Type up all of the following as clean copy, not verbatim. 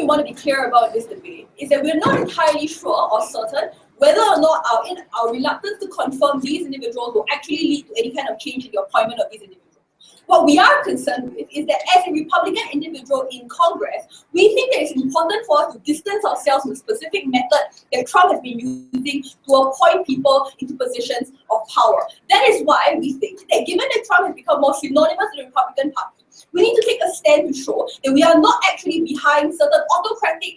we want to be clear about this debate is that we're not entirely sure or certain whether or not our reluctance to confirm these individuals will actually lead to any kind of change in the appointment of these individuals. What we are concerned with is that as a Republican individual in Congress, we think that it's important for us to distance ourselves from the specific method that Trump has been using to appoint people into positions of power. That is why we think that given that Trump has become more synonymous with the Republican Party, we need to take a stand to show that we are not actually behind certain autocratic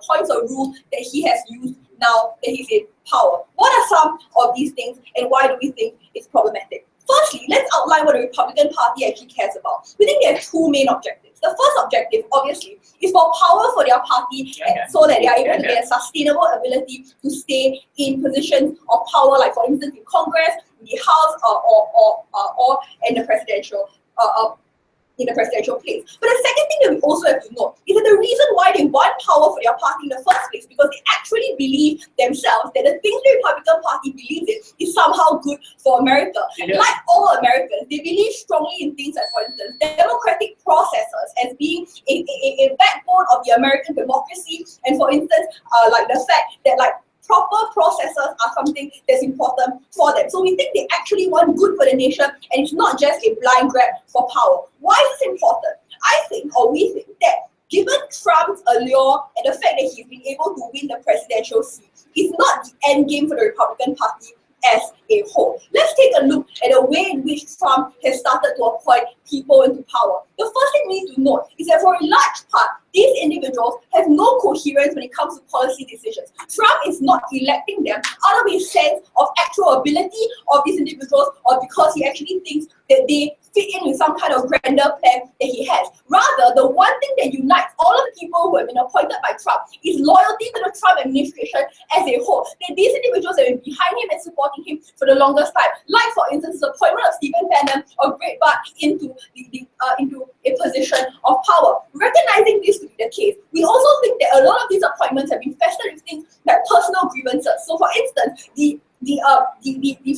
points of rule that he has used now that he's in power. What are some of these things and why do we think it's problematic? Firstly, let's outline what the Republican Party actually cares about. We think there are two main objectives. The first objective, obviously, is for power for their party so that they are able to get a sustainable ability to stay in positions of power, like for instance in Congress, in the House, or in the presidential place. But the second thing that we also have to note is that the reason why they want power for their party in the first place because they actually believe themselves that the things the Republican Party believes in is somehow good for America. Like all Americans, they believe strongly in things like, for instance, democratic processes as being a backbone of the American democracy, and for instance, like the fact that like proper processes are something that's important for them. So we think they actually want good for the nation, and it's not just a blind grab for power. Why is this important? I think, or we think, that given Trump's allure and the fact that he's been able to win the presidential seat, it's not the end game for the Republican Party as a whole. Let's take a look at the way in which Trump has started to appoint people into power. The first thing we need to note is that for a large part, these individuals have no coherence when it comes to policy decisions. Trump is not electing them out of a sense of actual ability of these individuals or because he actually thinks that they fit in with some kind of grander plan that he has. Rather, the one thing that unites all of the people who have been appointed by Trump is loyalty to the Trump administration as a whole. That these individuals have been behind him and supporting him for the longest time. Like, for instance, the appointment of Stephen Bannon or Greg Buck into a position of power. Recognizing this to be the case, we also think that a lot of these appointments have been festered with things like personal grievances. So, for instance, the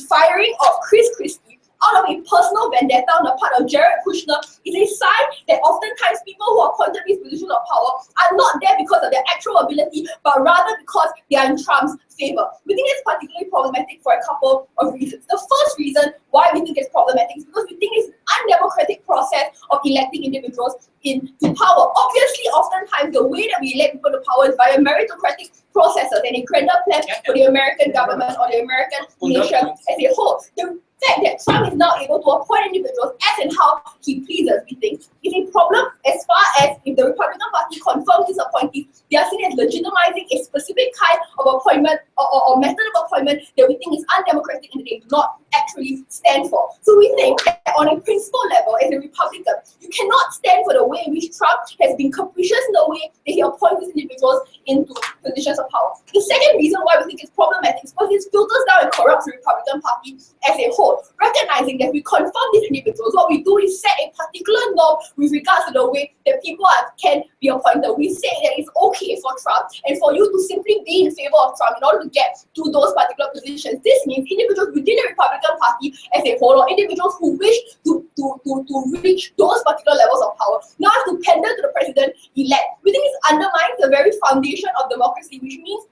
firing of Chris Christie out of a personal vendetta on the part of Jared Kushner is a sign that oftentimes people who are appointed these positions of power are not there because of their actual ability, but rather because they are in Trump's favor. We think it's particularly problematic for a couple of reasons. The first reason why we think it's problematic is because we think it's an undemocratic process of electing individuals into power. Obviously, oftentimes the way that we elect people to power is via meritocratic processes and a grander plan for the American government or the American nation as a whole. The fact that Trump is now able to appoint individuals as and how he pleases, we think, is a problem as far as if the Republican Party confirms these appointees, they are seen as legitimizing a specific kind of appointment or method of appointment that we think is undemocratic and they do not actually stand for. So we think that on a principle level, as a Republican, you cannot stand for the way in which Trump has been capricious in the way that he appoints these individuals into positions of power. The second reason why we think it's problematic is because it filters down and corrupts the Republican Party as a whole. Recognizing that we confirm these individuals, what we do is set a particular norm with regards to the way that people can be appointed. We say that it's okay for Trump and for you to simply be in favor of Trump in order to get to those particular positions. This means individuals within the Republican Party as a whole, or individuals who wish to reach those particular levels of power, now have to pander to the president-elect. We think this undermines the very foundation of democracy, which means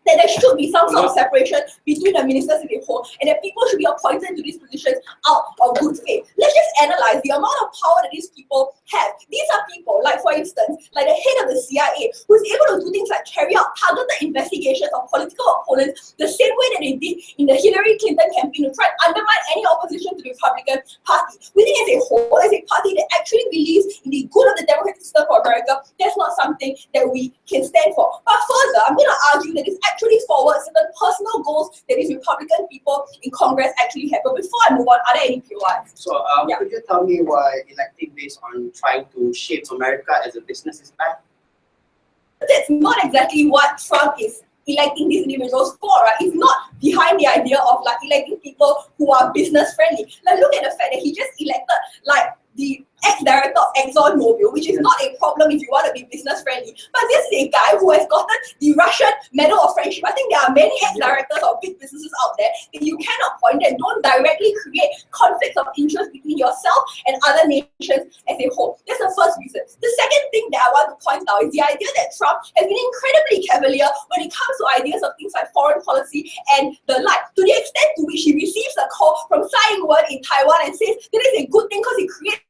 that there should be some sort of separation between the ministers as a whole, and that people should be appointed to these positions out of good faith. Let's just analyze the amount of power that these people have. These are people, like for instance, like the head of the CIA, who is able to do things like carry out targeted investigations of political opponents the same way that they did in the Hillary Clinton campaign to try and undermine any opposition to the Republican Party. We think as a whole, as a party that actually believes in the good of the democratic system for America, that's not something that we can stand for. But further, I'm going to argue that it's actually forward certain personal goals that these Republican people in Congress actually have. But before I move on, are there any POIs? So could you tell me why electing based on trying to shape America as a business is bad? That's not exactly what Trump is electing these individuals for, right? It's not behind the idea of like electing people who are business friendly. Like look at the fact that he just elected like the ex-director of ExxonMobil, which is not a problem if you want to be business friendly. But this is a guy who has gotten the Russian Medal of Friendship. I think there are many ex-directors of big businesses out there that you can appoint that don't directly create conflicts of interest between yourself and other nations as a whole. That's the first reason. The second thing that I want to point out is the idea that Trump has been incredibly cavalier when it comes to ideas of things like foreign policy and the like, to the extent to which he receives a call from Tsai Ing-wen in Taiwan and says that is a good thing because it creates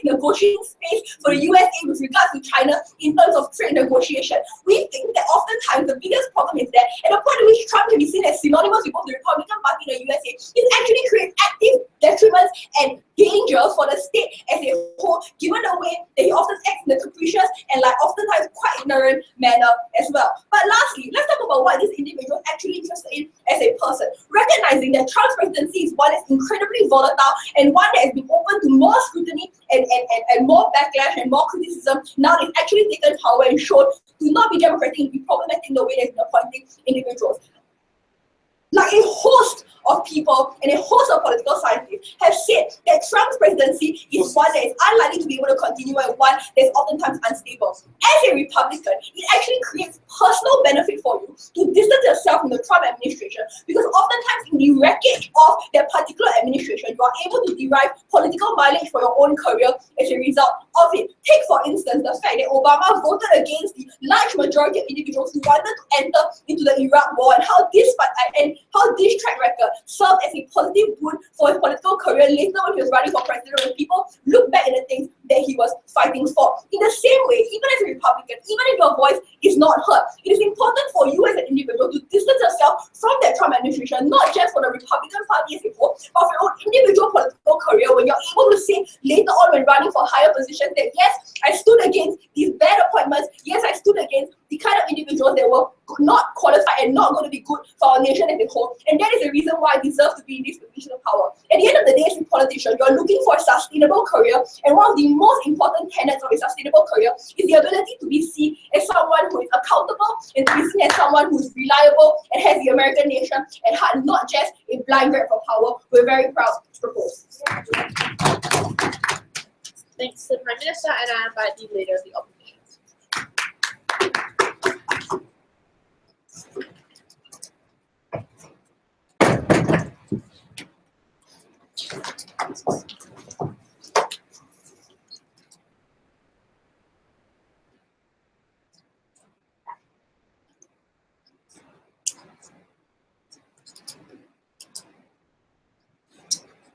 negotiating space for the USA with regards to China in terms of trade negotiation. We think that oftentimes the biggest problem is that at a point in which Trump can be seen as synonymous with both the Republican Party and the USA, it actually creates active detriments and danger for the state as a whole, given the way that he often acts in a capricious and like oftentimes quite ignorant manner as well. But lastly, let's talk about what this individual is actually interested in as a person. Recognizing that Trump's presidency is one that's incredibly volatile and one that has been open to more scrutiny and more backlash and more criticism, now it's actually taken power and shown to not be democratic and be problematic in the way that it's been appointing individuals. Like a host of people and a host of political scientists have said that Trump's presidency is one that is unlikely to be able to continue and one that is oftentimes unstable. As a Republican, it actually creates personal benefit for you to distance yourself from the Trump administration, because oftentimes in the wreckage of that particular administration, you are able to derive political mileage for your own career as a result of it. Take, for instance, the fact that Obama voted against the large majority of individuals who wanted to enter into the Iraq war, and how this track record served as a positive boon for his political career later when he was running for president, when people look back at the things that he was fighting for. In the same way, even as a Republican, even if your voice is not heard, it is important for you as an individual to distance yourself from the Trump administration, not just for the Republican Party as a whole, but for your own individual political career, when you're able to say later on when running for higher positions that yes, I stood against these bad appointments, yes, I stood against the kind of individuals that were not qualified and not going to be good for our nation as a whole. And that is the reason why I deserve to be in this position of power. At the end of the day, as a politician, you're looking for a sustainable career, and one of the most important tenets of a sustainable career is the ability to be seen as someone who is accountable and to be seen as someone who is reliable and has the American nation at heart, not just a blind grab for power. We're very proud to propose. Thanks to the Prime Minister, and I invite the Leader of the Opposition.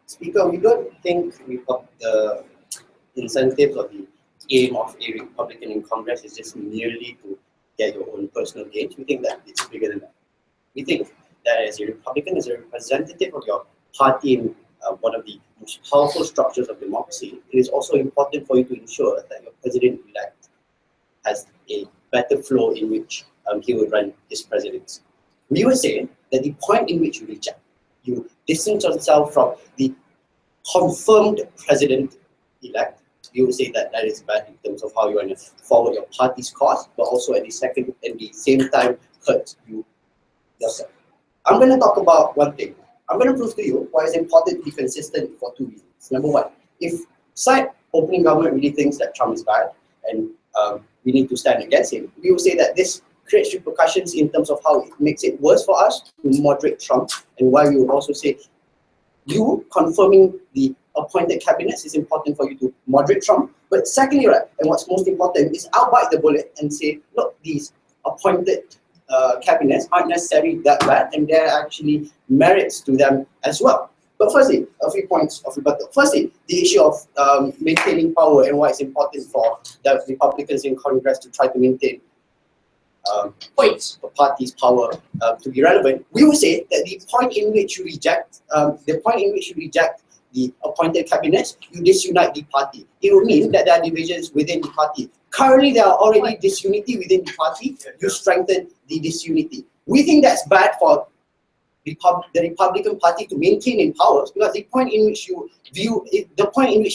Speaker, we don't think the incentives or the aim of a Republican in Congress is just merely to get your own personal gains. We think that it's bigger than that. We think that as a Republican, as a representative of your party in one of the most powerful structures of democracy, it is also important for you to ensure that your president-elect has a better flow in which he would run his presidency. We would say that the point in which you reject, you distance yourself from the confirmed president-elect, you would say that that is bad in terms of how you want to forward your party's cause, but also at the same time hurt you yourself. I'm going to talk about one thing. I'm going to prove to you why it's important to be consistent for two reasons. Number one, if side opening government really thinks that Trump is bad and we need to stand against him, we will say that this creates repercussions in terms of how it makes it worse for us to moderate Trump, and why we will also say you confirming the appointed cabinets is important for you to moderate Trump. But secondly, right, and what's most important is outbite the bullet and say, look, these appointed cabinets aren't necessarily that bad, and there are actually merits to them as well. But firstly, a few points of rebuttal. Firstly, the issue of maintaining power and why it's important for the Republicans in Congress to try to maintain the party's power to be relevant. We would say that the point in which you reject the appointed cabinets, you disunite the party. It will mean that there are divisions within the party. Currently, there are already disunity within the party. You strengthen the disunity. We think that's bad for the Republican Party to maintain in power, because the point in which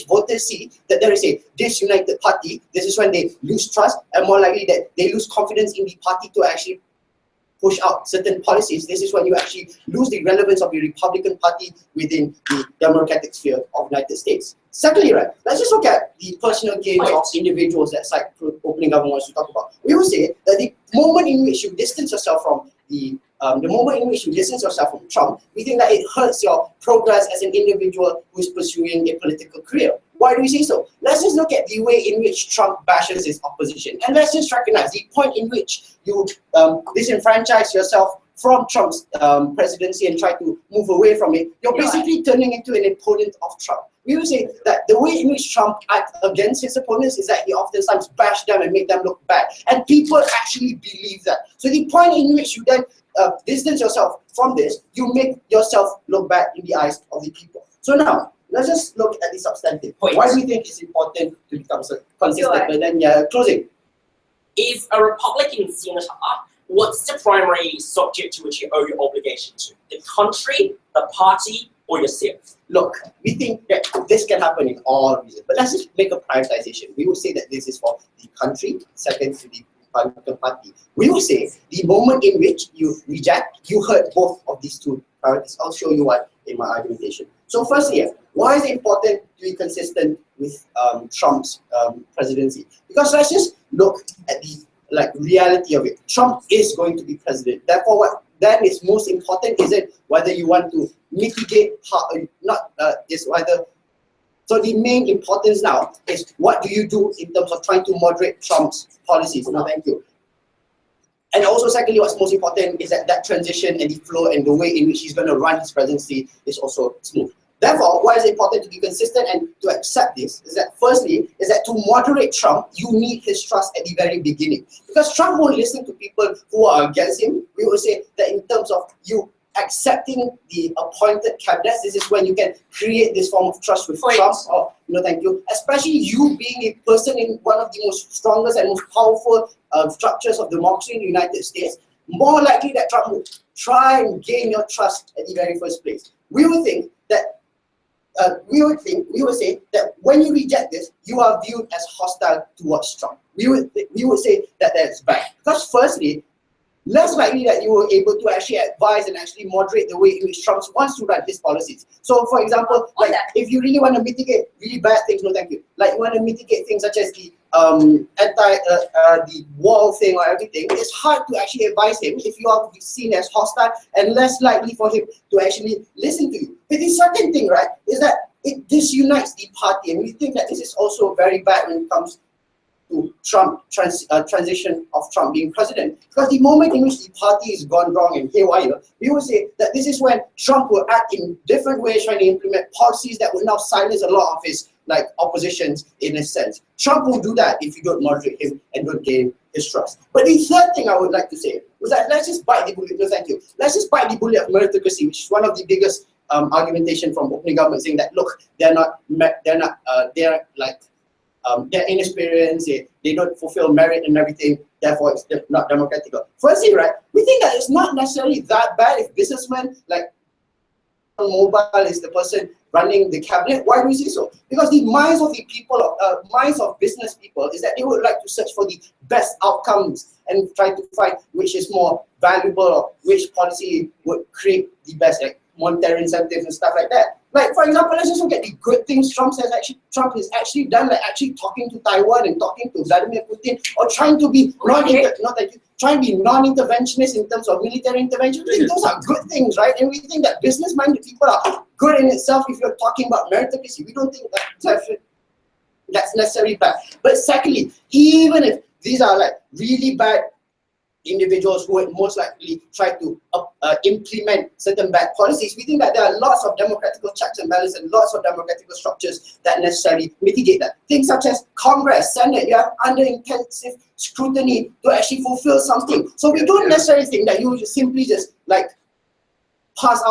voters see that there is a disunited party, this is when they lose trust and more likely that they lose confidence in the party to actually push out certain policies, this is when you actually lose the relevance of the Republican Party within the democratic sphere of the United States. Secondly, right, let's just look at the personal gains of individuals that side opening government wants to talk about. We will say that the moment in which you distance yourself from the moment in which you distance yourself from Trump, we think that it hurts your progress as an individual who is pursuing a political career. Why do we say so? Let's just look at the way in which Trump bashes his opposition. And let's just recognize the point in which you disenfranchise yourself from Trump's presidency and try to move away from it. You're basically turning into an opponent of Trump. We will say that the way in which Trump acts against his opponents is that he oftentimes bash them and make them look bad. And people actually believe that. So the point in which you then distance yourself from this, you make yourself look bad in the eyes of the people. So now, let's just look at the substantive. Why do we think it's important to become consistent? But then, closing. If a Republican senator, what's the primary subject to which you owe your obligation to? The country, the party, or yourself? Look, we think that this can happen in all reasons, but let's just make a prioritization. We will say that this is for the country, second to the Republican Party. We will say the moment in which you reject, you hurt both of these two priorities. I'll show you what in my argumentation. So firstly, why is it important to be consistent with Trump's presidency? Because let's just look at the reality of it. Trump is going to be president. Therefore, what then is most important is it whether you want to mitigate so the main importance now is what do you do in terms of trying to moderate Trump's policies. No, thank you. And also secondly, what's most important is that transition and the flow and the way in which he's going to run his presidency is also smooth. Therefore, why is it important to be consistent and to accept this? Is that firstly, is that to moderate Trump, you need his trust at the very beginning. Because Trump won't listen to people who are against him. We will say that in terms of you accepting the appointed cabinets, this is when you can create this form of trust with Trump. Oh, no, thank you. Especially you being a person in one of the most strongest and most powerful structures of democracy in the United States, more likely that Trump will try and gain your trust at the very first place. We will think that we would say that when you reject this, you are viewed as hostile towards Trump. We would say that that's bad. Because firstly, less likely that you were able to actually advise and actually moderate the way in which Trump wants to run his policies. So for example, if you really want to mitigate really bad things, no thank you. Like you want to mitigate things such as the the wall thing or everything, it's hard to actually advise him if you are seen as hostile and less likely for him to actually listen to you. But the second thing, right, is that it disunites the party, and we think that this is also very bad when it comes to Trump transition of Trump being president. Because the moment in which the party is gone wrong and haywire, we will say that this is when Trump will act in different ways, trying to implement policies that will now silence a lot of his oppositions in a sense. Trump will do that if you don't moderate him and don't gain his trust. But the third thing I would like to say was that let's just bite the bullet. No, thank you. Let's just bite the bullet of meritocracy, which is one of the biggest argumentation from opening government, saying that look, they're inexperienced, they don't fulfill merit and everything, therefore it's not democratic. Firstly, right, we think that it's not necessarily that bad if businessmen like Mobile is the person running the cabinet. Why do we say so? Because the minds of the people, minds of business people, is that they would like to search for the best outcomes and try to find which is more valuable or which policy would create the best, like monetary incentives and stuff like that. Like for example, let's just look at the good things Trump has actually done, like actually talking to Taiwan and talking to Vladimir Putin, or trying to be non-interventionist in terms of military intervention. I think those are good things, right? And we think that business-minded people are good in itself. If you're talking about meritocracy, we don't think that's necessarily bad. But secondly, even if these are like really bad individuals who would most likely try to implement certain bad policies, we think that there are lots of democratic checks and balances and lots of democratic structures that necessarily mitigate that. Things such as Congress, Senate, you are under intensive scrutiny to actually fulfill something. So we don't necessarily think that you would simply just like pass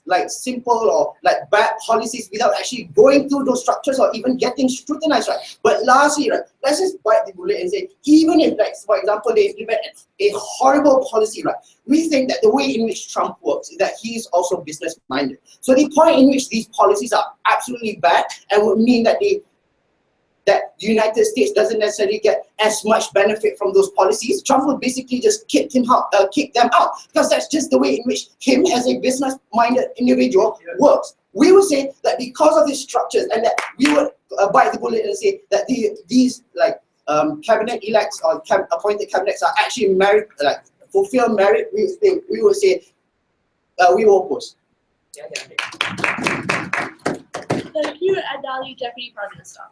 like simple or like bad policies without actually going through those structures or even getting scrutinized, right? But lastly, right, let's just bite the bullet and say, even if, like, for example, they implement a horrible policy, right, we think that the way in which Trump works is that he is also business-minded. So the point in which these policies are absolutely bad and would mean that they that the United States doesn't necessarily get as much benefit from those policies, Trump would basically just kick them out, because that's just the way in which him as a business-minded individual works. We would say that because of these structures, and that we would bite the bullet and say that these cabinet elects or appointed cabinets are actually merit, fulfill merit. We would say we will oppose. Thank you, Adali, Deputy Prime Minister.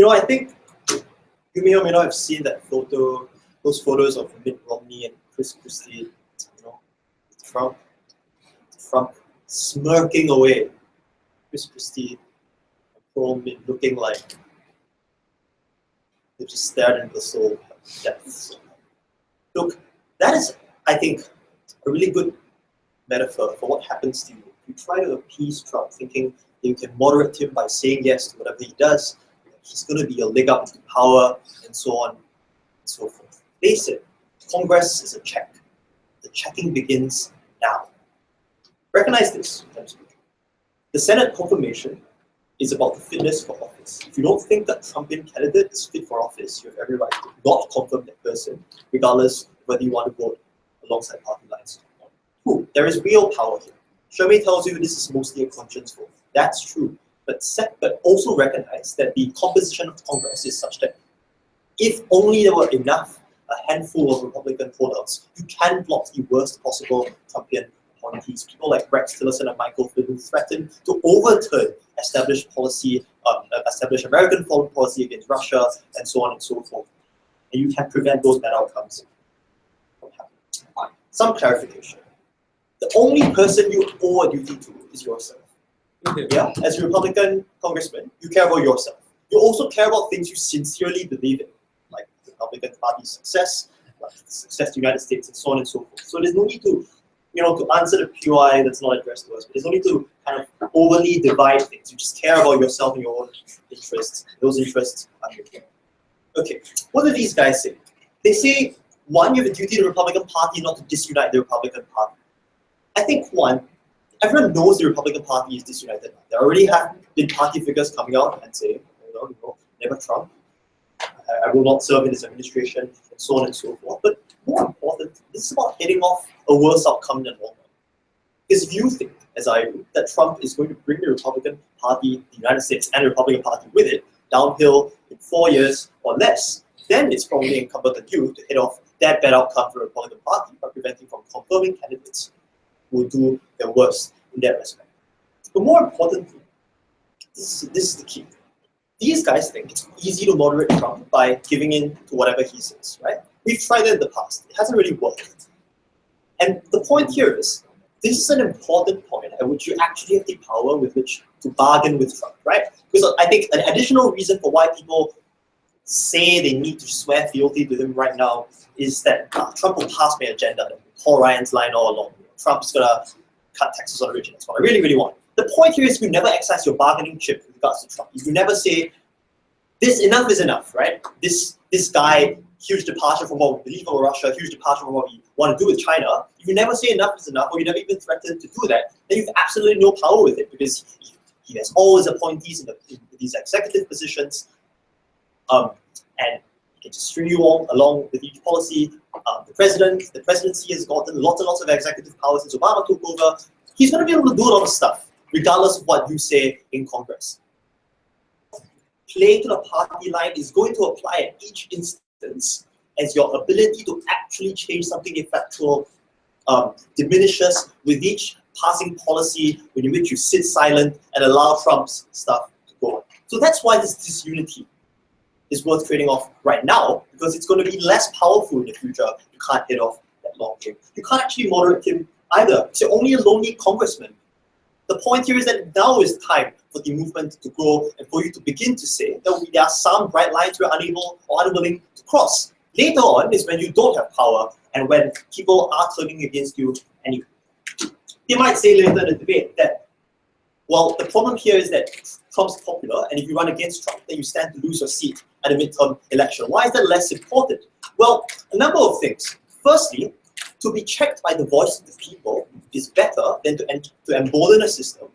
I think you may or may not have seen that photo, those photos of Mitt Romney and Chris Christie, Trump smirking away, Chris Christie and poor Mitt looking like they just stared into the soul of death. So, look, that is, I think, a really good metaphor for what happens to you. You try to appease Trump, thinking that you can moderate him by saying yes to whatever he does. He's going to be a leg up to power, and so on and so forth. Face it, Congress is a check. The checking begins now. Recognize this. The Senate confirmation is about the fitness for office. If you don't think that Trumpian candidate is fit for office, you have every right to not confirm that person, regardless of whether you want to vote alongside party lines. Two, there is real power here. Shermay tells you this is mostly a conscience vote. That's true. But also recognize that the composition of Congress is such that if only there were enough, a handful of Republican holdouts, you can block the worst possible Trumpian appointees. People like Rex Tillerson and Michael Flynn who threaten to overturn established American foreign policy against Russia, and so on and so forth. And you can prevent those bad outcomes from happening. Some clarification. The only person you owe a duty to is yourself. Yeah, as a Republican congressman, you care about yourself. You also care about things you sincerely believe in, like the Republican Party's success, like the success of the United States, and so on and so forth. So there's no need to, to answer the POI that's not addressed to us. But there's no need to kind of overly divide things. You just care about yourself and your own interests. Those interests are your care. Okay, what do these guys say? They say, one, you have a duty to the Republican Party not to disunite the Republican Party. I think one, everyone knows the Republican Party is disunited. There already have been party figures coming out and saying, never Trump. I will not serve in this administration, and so on and so forth. But more important, this is about heading off a worse outcome than long run. Because if you think, as I do, that Trump is going to bring the Republican Party, the United States, and the Republican Party with it downhill in 4 years or less, then it's probably incumbent on you to head off that bad outcome for the Republican Party by preventing from confirming candidates who will do their worst in that respect. But more importantly, this is the key. These guys think it's easy to moderate Trump by giving in to whatever he says, right? We've tried it in the past. It hasn't really worked. And the point here is, this is an important point at which you actually have the power with which to bargain with Trump, right? Because I think an additional reason for why people say they need to swear fealty to him right now is that Trump will pass my agenda, Paul Ryan's line all along. Trump's gonna cut taxes on the rich, and that's what I really, really want. The point here is you never exercise your bargaining chip with regards to Trump. You never say, this enough is enough, right? This guy, huge departure from what we believe about Russia, huge departure from what we want to do with China. If you never say enough is enough, or you never even threaten to do that, then you have absolutely no power with it, because he has all his appointees in these executive positions, and he can just string you along with each policy. The presidency has gotten lots and lots of executive powers since Obama took over. He's going to be able to do a lot of stuff, regardless of what you say in Congress. Playing to the party line is going to apply at each instance as your ability to actually change something effectual diminishes with each passing policy in which you sit silent and allow Trump's stuff to go on. So that's why this disunity is worth trading off right now, because it's going to be less powerful in the future. You can't hit off that long game. You can't actually moderate him either. So only a lonely congressman. The point here is that now is time for the movement to grow and for you to begin to say that there are some bright lines we're unable or unwilling to cross. Later on is when you don't have power and when people are turning against you anyway. They might say later in the debate that, well, the problem here is that Trump's popular, and if you run against Trump, then you stand to lose your seat at a midterm election. Why is that less important? Well, a number of things. Firstly, to be checked by the voice of the people is better than to embolden a system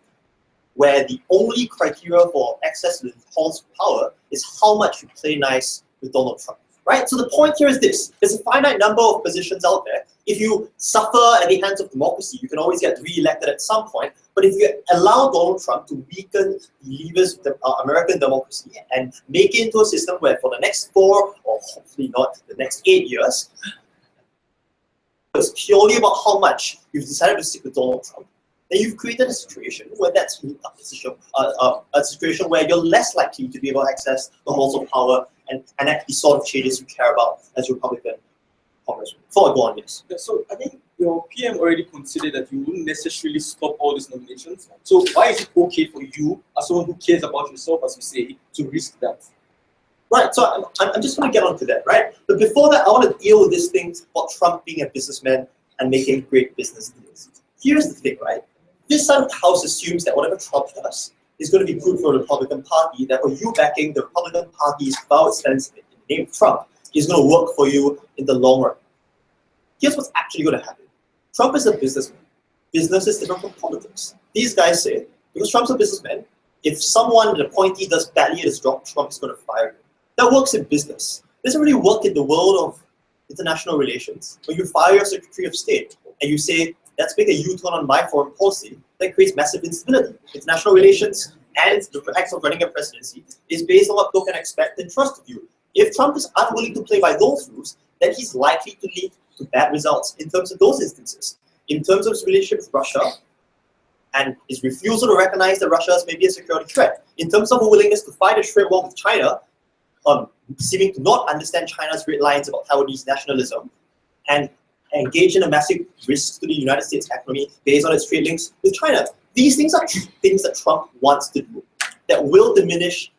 where the only criteria for access to the halls of power is how much you play nice with Donald Trump. Right? So the point here is this. There's a finite number of positions out there. If you suffer at the hands of democracy, you can always get re-elected at some point. But if you allow Donald Trump to weaken the levers of American democracy and make it into a system where for the next 4, or hopefully not the next 8 years, it's purely about how much you've decided to stick with Donald Trump, then you've created a situation where that's a situation where you're less likely to be able to access the halls of power and enact the sort of changes you care about as a Republican congressman. Before I go on, yes. Yeah, so I think your PM already considered that you wouldn't necessarily stop all these nominations. So why is it okay for you, as someone who cares about yourself, as you say, to risk that? Right, so I'm just going to get onto that, right? But before that, I want to deal with this thing about Trump being a businessman and making great business deals. Here's the thing, right? This side of the House assumes that whatever Trump does is going to be good for the Republican Party, therefore you backing the Republican Party's power stance in the name of Trump is going to work for you in the long run. Here's what's actually going to happen. Trump is a businessman. Business is different from politics. These guys say, because Trump's a businessman, if someone, an appointee, does badly at his job, Trump is going to fire him. That works in business. It doesn't really work in the world of international relations. When you fire your Secretary of State and you say, let's make a U-turn on my foreign policy, that creates massive instability. International relations and the act of running a presidency is based on what people can expect and trust of you. If Trump is unwilling to play by those rules, then he's likely to lead to bad results in terms of those instances. In terms of his relationship with Russia and his refusal to recognize that Russia is maybe a security threat. In terms of a willingness to fight a trade war with China, seeming to not understand China's red lines about Taiwanese nationalism, and engage in a massive risk to the United States economy based on its trade links with China. These things are things that Trump wants to do that will diminish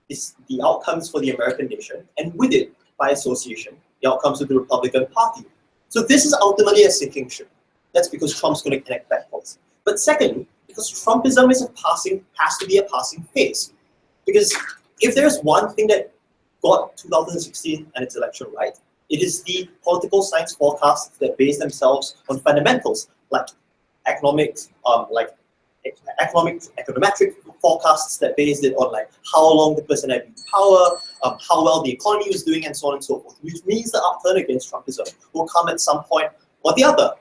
the outcomes for the American nation, and with it, by association, the outcomes of the Republican Party. So this is ultimately a sinking ship. That's because Trump's going to connect that policy. But secondly, because Trumpism is has to be a passing phase. Because if there's one thing that got 2016 and its election right, it is the political science forecasts that base themselves on fundamentals like economics, econometric forecasts that based it on how long the person had been in power, how well the economy was doing, and so on and so forth. Which means the upturn against Trumpism will come at some point or the other.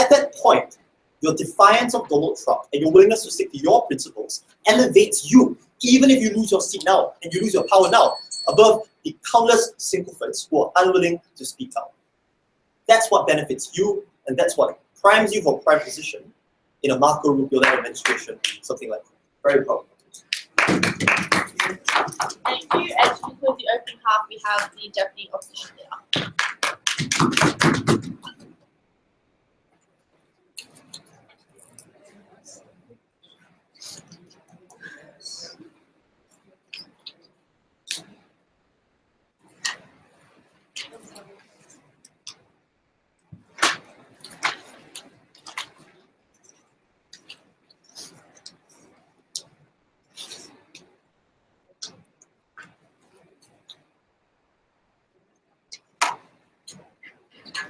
At that point, your defiance of Donald Trump and your willingness to stick to your principles elevates you, even if you lose your seat now and you lose your power now, above the countless sycophants who are unwilling to speak out. That's what benefits you, and that's what primes you for prime position in a Marco Rubio-led administration, something like that. Very powerful. Thank you. And to conclude the opening half, we have the Deputy Opposition Leader.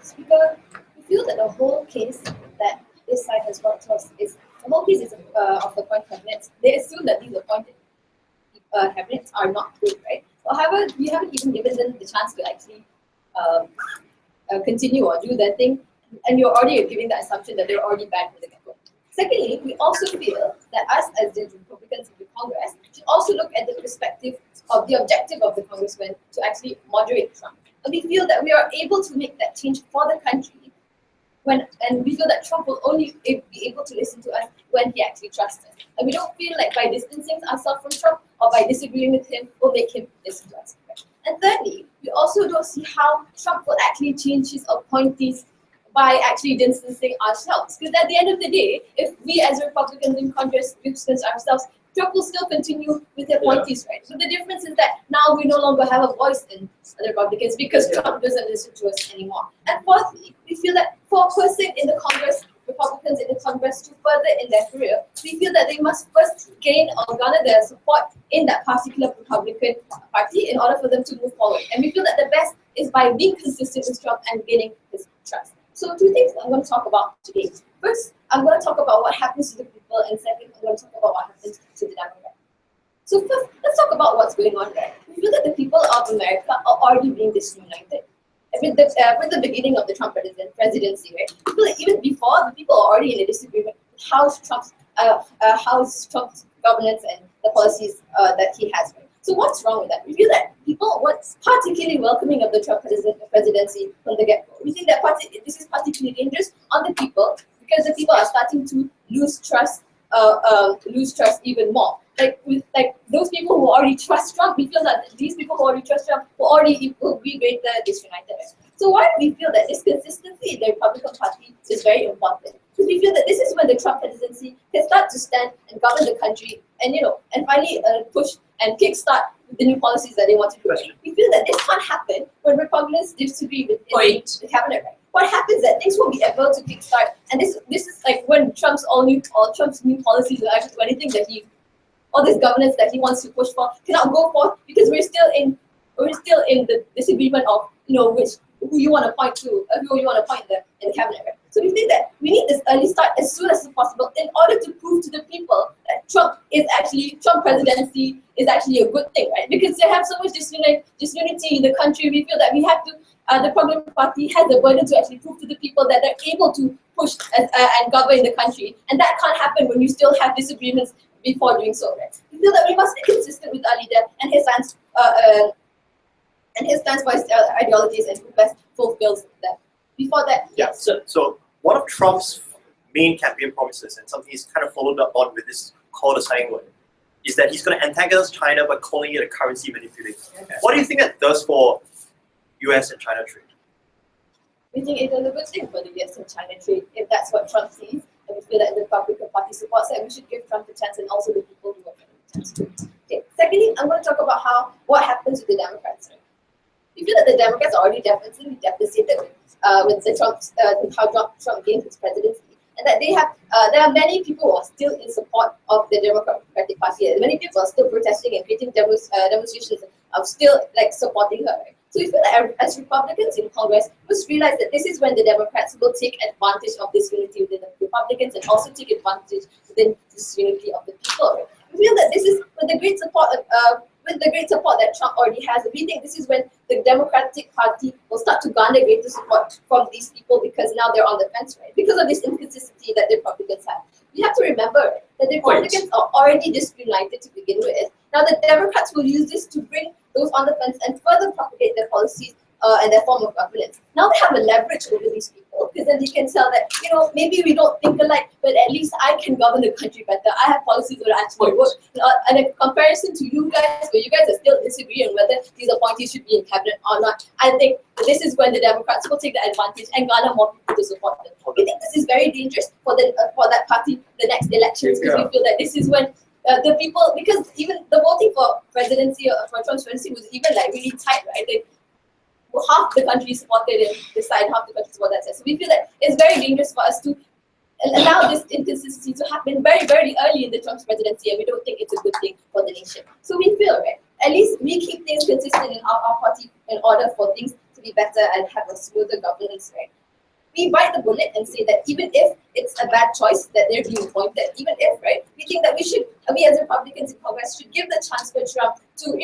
Speaker, we feel that the whole case that this side has brought to us is the whole case is of the appointed cabinets. They assume that these appointed cabinets are not good, right? However, we haven't even given them the chance to actually continue or do their thing, and you're already giving the assumption that they're already bad from the get-go. Secondly, we also feel that us as the Republicans in the Congress should also look at the perspective of the objective of the congressman to actually moderate Trump. And we feel that we are able to make that change for the country and we feel that Trump will only be able to listen to us when he actually trusts us. And we don't feel like by distancing ourselves from Trump or by disagreeing with him will make him listen to us. And thirdly, we also don't see how Trump will actually change his appointees by actually distancing ourselves. Because at the end of the day, if we as Republicans in Congress distance ourselves, Trump will still continue with the appointees, right? So the difference is that now we no longer have a voice in the Republicans because Trump doesn't listen to us anymore. And fourthly, we feel that for a person in the Congress, Republicans in the Congress to further in their career, we feel that they must first gain or garner their support in that particular Republican party in order for them to move forward. And we feel that the best is by being consistent with Trump and gaining his trust. So two things I'm going to talk about today. First, I'm going to talk about what happens to the people, and second, I'm going to talk about what happens to the Democrats. So first, let's talk about what's going on there. We feel that the people of America are already being disunited. With the beginning of the Trump presidency, right? We feel that even before, the people are already in a disagreement with how's Trump's governance and the policies that he has. Right? So what's wrong with that? We feel that people were particularly welcoming of the Trump presidency from the get-go. We think that this is particularly dangerous on the people because the people are starting to lose trust even more. Like those people who already trust Trump, we feel that these people who already trust Trump will be greater disunited. So why do we feel that this consistency in the Republican Party is very important? Because we feel that this is when the Trump presidency can start to stand and govern the country, and and finally push and kickstart the new policies that they want to do. We feel that this can't happen when Republicans disagree with the cabinet. Right? What happens is that things won't be able to kickstart, and this is like when Trump's new policies or anything that all this governance that he wants to push for cannot go forth because we're still in the disagreement of who you want to point to, who you want to point in the cabinet. Right? So we think that we need this early start as soon as possible in order to prove to the people that Trump presidency is actually a good thing, right? Because they have so much disunity in the country, we feel that we have to. The Republican Party has the burden to actually prove to the people that they're able to push and govern the country, and that can't happen when you still have disagreements before doing so. Right? We feel that we must be consistent with our leader and his stance for his ideologies and who best fulfills them. Before that, Yeah. So one of Trump's main campaign promises, and something he's kind of followed up on with this call to signing word, is that he's going to antagonize China by calling it a currency manipulator. Okay. What do you think that does for US and China trade? we think it is a good thing for the US and China trade if that's what Trump sees, and we feel that the Republican Party supports that. We should give Trump a chance and also the people who work for him a chance. Okay. Secondly, I'm going to talk about what happens with the Democrats. Right? We feel that the Democrats are already definitely devastated with how Trump gained his presidency, and that there are many people who are still in support of the Democratic Party. And many people are still protesting and creating demonstrations of still supporting her. Right? So we feel that as Republicans in Congress, we must realize that this is when the Democrats will take advantage of this unity within the Republicans and also take advantage within this unity of the people. Right? We feel that this is with the great support that Trump already has. We think this is when the Democratic Party will start to garner greater support from these people because now they're on the fence, right? Because of this inconsistency that the Republicans have. You have to remember that the Republicans are already disunited to begin with. Now the Democrats will use this to bring those on the fence and further propagate their policies and their form of governance. Now they have a leverage over these people because then they can tell that, maybe we don't think alike, but at least I can govern the country better. I have policies that actually work. And in comparison to you guys, where you guys are still disagreeing whether these appointees should be in cabinet or not, I think this is when the Democrats will take the advantage and garner more people to support them. We think this is very dangerous for that party the next elections because we feel that this is when the people, because even the voting for presidency or for Trump's presidency was even really tight, right? Half the country supported him this side, half the country supported that side. So we feel that it's very dangerous for us to allow this inconsistency to happen very, very early in the Trump's presidency, and we don't think it's a good thing for the nation. So we feel, right, at least we keep things consistent in our party in order for things to be better and have a smoother governance, right? We bite the bullet and say that even if it's a bad choice that they're being appointed, even if, right, we think that we as Republicans in Congress should give the chance for Trump to,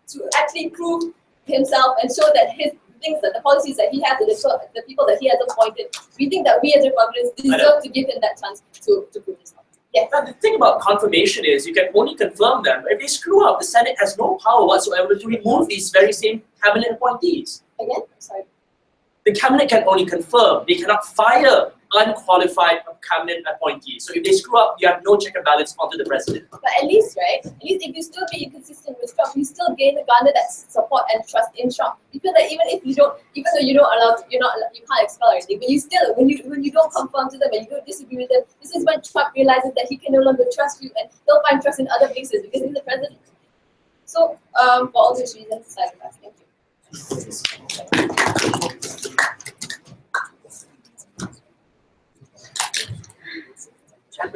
to actually prove himself and show that his things, that the policies that he has, the people that he has appointed, we think that we as Republicans deserve to give him that chance to prove himself. Yes. Now, the thing about confirmation is you can only confirm them. If they screw up, the Senate has no power whatsoever to remove these very same cabinet appointees. Again, sorry. The cabinet can only confirm. They cannot fire unqualified cabinet appointees. So if they screw up, you have no check and balance onto the president. But at least, right? At least if you still be inconsistent with Trump, you still gain the garner that support and trust in Trump. You feel that even though you can't expel everything, but you still, when you don't conform to them and you don't disagree with them, this is when Trump realizes that he can no longer trust you, and he'll find trust in other places because he's the president. So, for all these reasons, thank you.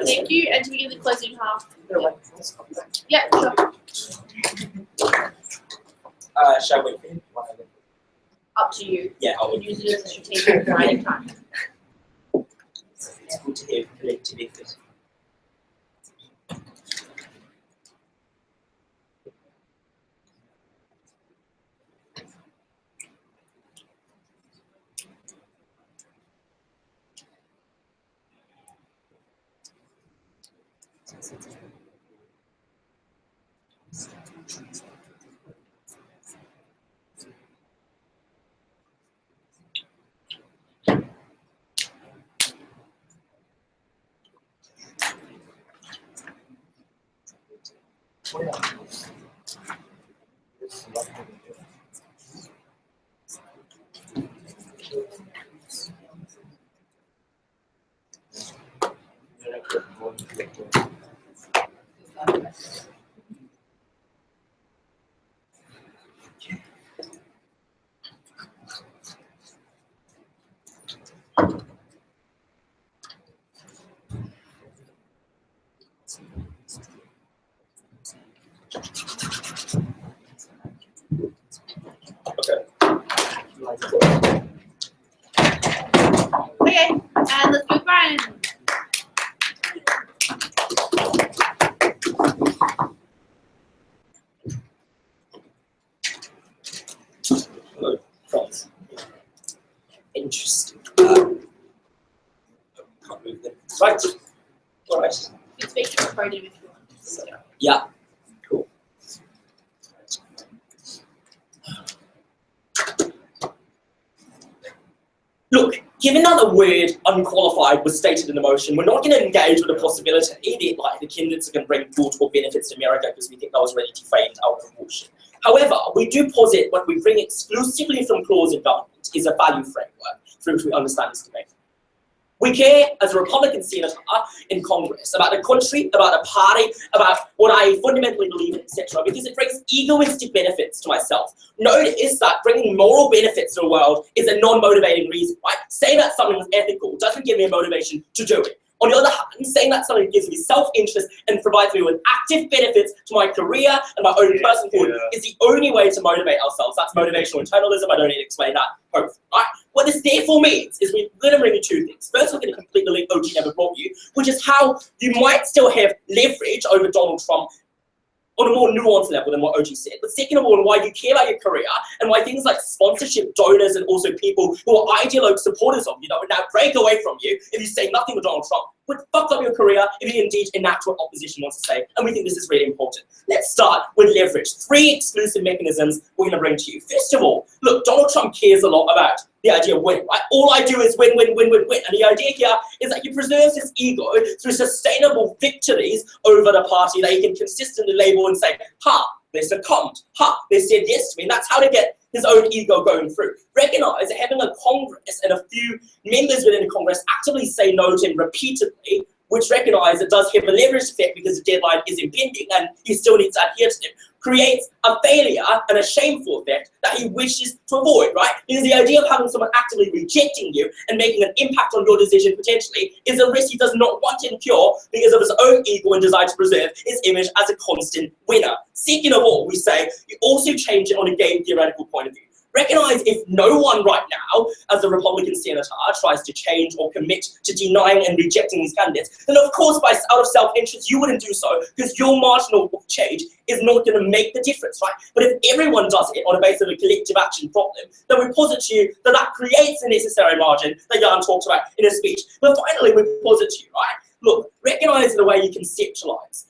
Thank you, and to begin the closing half. Yeah, sure. Shall we? Up to you. Yeah, I You would. can use it as a strategic writing time. It's good to hear collective effort. Okay, and let's go, Brian. Hello, France. Interesting. Can't move them. Right. All right. You speak to the podium if you want. Yeah. Cool. Look, given that the word unqualified was stated in the motion, we're not going to engage with the possibility that like the candidates are going to bring multiple benefits to America because we think that was really defamed out of proportion. However, we do posit what we bring exclusively from clause of government is a value framework through which we understand this debate. We care as a Republican senator in Congress about the country, about the party, about what I fundamentally believe in, etc., because it brings egoistic benefits to myself. Notice that bringing moral benefits to the world is a non-motivating reason, right? Saying that something is ethical doesn't give me a motivation to do it. On the other hand, saying that something gives me self-interest and provides me with active benefits to my career and my own personhood is the only way to motivate ourselves. That's motivational internalism. I don't need to explain that. Hopefully, right? What this therefore means is we're going to bring you two things. First, we're going to complete the link OG never brought you, which is how you might still have leverage over Donald Trump on a more nuanced level than what OG said. But second of all, why you care about your career and why things like sponsorship, donors, and also people who are ideologue supporters of you that would now break away from you if you say nothing with Donald Trump would fuck up your career if you indeed enact what opposition wants to say. And we think this is really important. Let's start with leverage. 3 exclusive mechanisms we're going to bring to you. First of all, look, Donald Trump cares a lot about the idea of winning, right? All I do is win, win, win, win, win. And the idea here is that he preserves his ego through sustainable victories over the party that he can consistently label and say, ha, they succumbed, ha, they said yes to me. And that's how to get his own ego going through. Recognize that having a Congress and a few members within the Congress actively say no to him repeatedly, which recognize it does have a leverage effect because the deadline is impending and he still needs to adhere to them, creates a failure and a shameful effect that he wishes to avoid, right? Because the idea of having someone actively rejecting you and making an impact on your decision potentially is a risk he does not want to incur because of his own ego and desire to preserve his image as a constant winner. Second of all, we say you also change it on a game theoretical point of view. Recognize if no one right now, as a Republican senator, tries to change or commit to denying and rejecting these candidates, then of course, out of self-interest, you wouldn't do so because your marginal change is not going to make the difference, right? But if everyone does it on a basis of a collective action problem, then we posit to you that that creates the necessary margin that Jan talked about in his speech. But finally, we posit to you, right? Look, recognize the way you conceptualize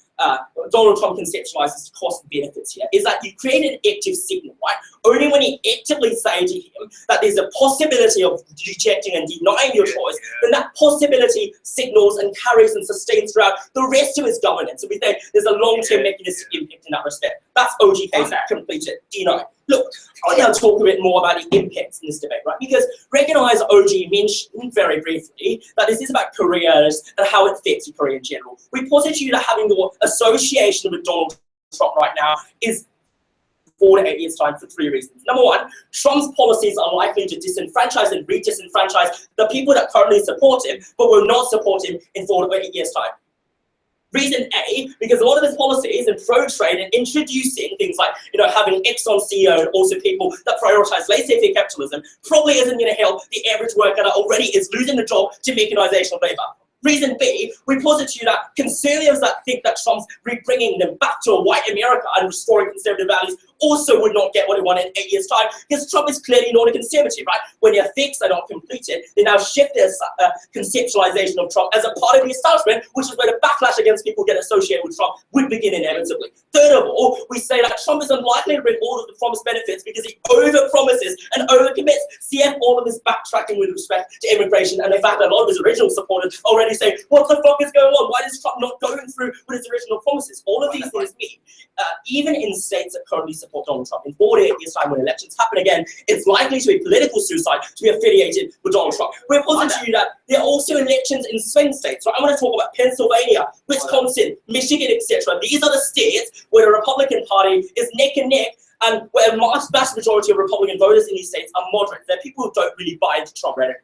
Donald Trump conceptualizes cost benefits here is that you create an active signal, right? Only when you actively say to him that there's a possibility of rejecting and denying your choice, then that possibility signals and carries and sustains throughout the rest of his governance. So we think there's a long-term mechanistic impact in that respect. That's OGK's completed deny. Look, I'll now talk a bit more about the impacts in this debate, right? Because recognize OG mentioned very briefly that this is about careers and how it affects your career in general. We posit to you that having your association with Donald Trump right now is 4 to 8 years' time for 3 reasons. Number one, Trump's policies are likely to disenfranchise and re-disenfranchise the people that currently support him, but will not support him in 4 to 8 years' time. Reason A, because a lot of his policies and pro-trade and introducing things like, having Exxon CEO and also people that prioritize laissez-faire capitalism probably isn't going to help the average worker that already is losing the job to mechanization of labor. Reason B, we posit to you that conservatives that think that Trump's bringing them back to a white America and restoring conservative values also would not get what they want in 8 years' time, because Trump is clearly not a conservative, right? When your effects are not completed, they now shift their conceptualization of Trump as a part of the establishment, which is where the backlash against people get associated with Trump would begin inevitably. Third of all, we say that Trump is unlikely to bring all of the promised benefits because he over-promises and over-commits. CF all of his backtracking with respect to immigration and the fact that a lot of his original supporters already say, what the fuck is going on? Why is Trump not going through with his original promises? All of these things mean, even in states that currently support Donald Trump, in 4 to 8 years' time when elections happen again, it's likely to be political suicide to be affiliated with Donald Trump. We're positing to you that there are also elections in swing states. So I'm going to talk about Pennsylvania, Wisconsin, Michigan, etc. These are the states where the Republican Party is neck and neck, and where a vast majority of Republican voters in these states are moderate. They're people who don't really buy into Trump rhetoric.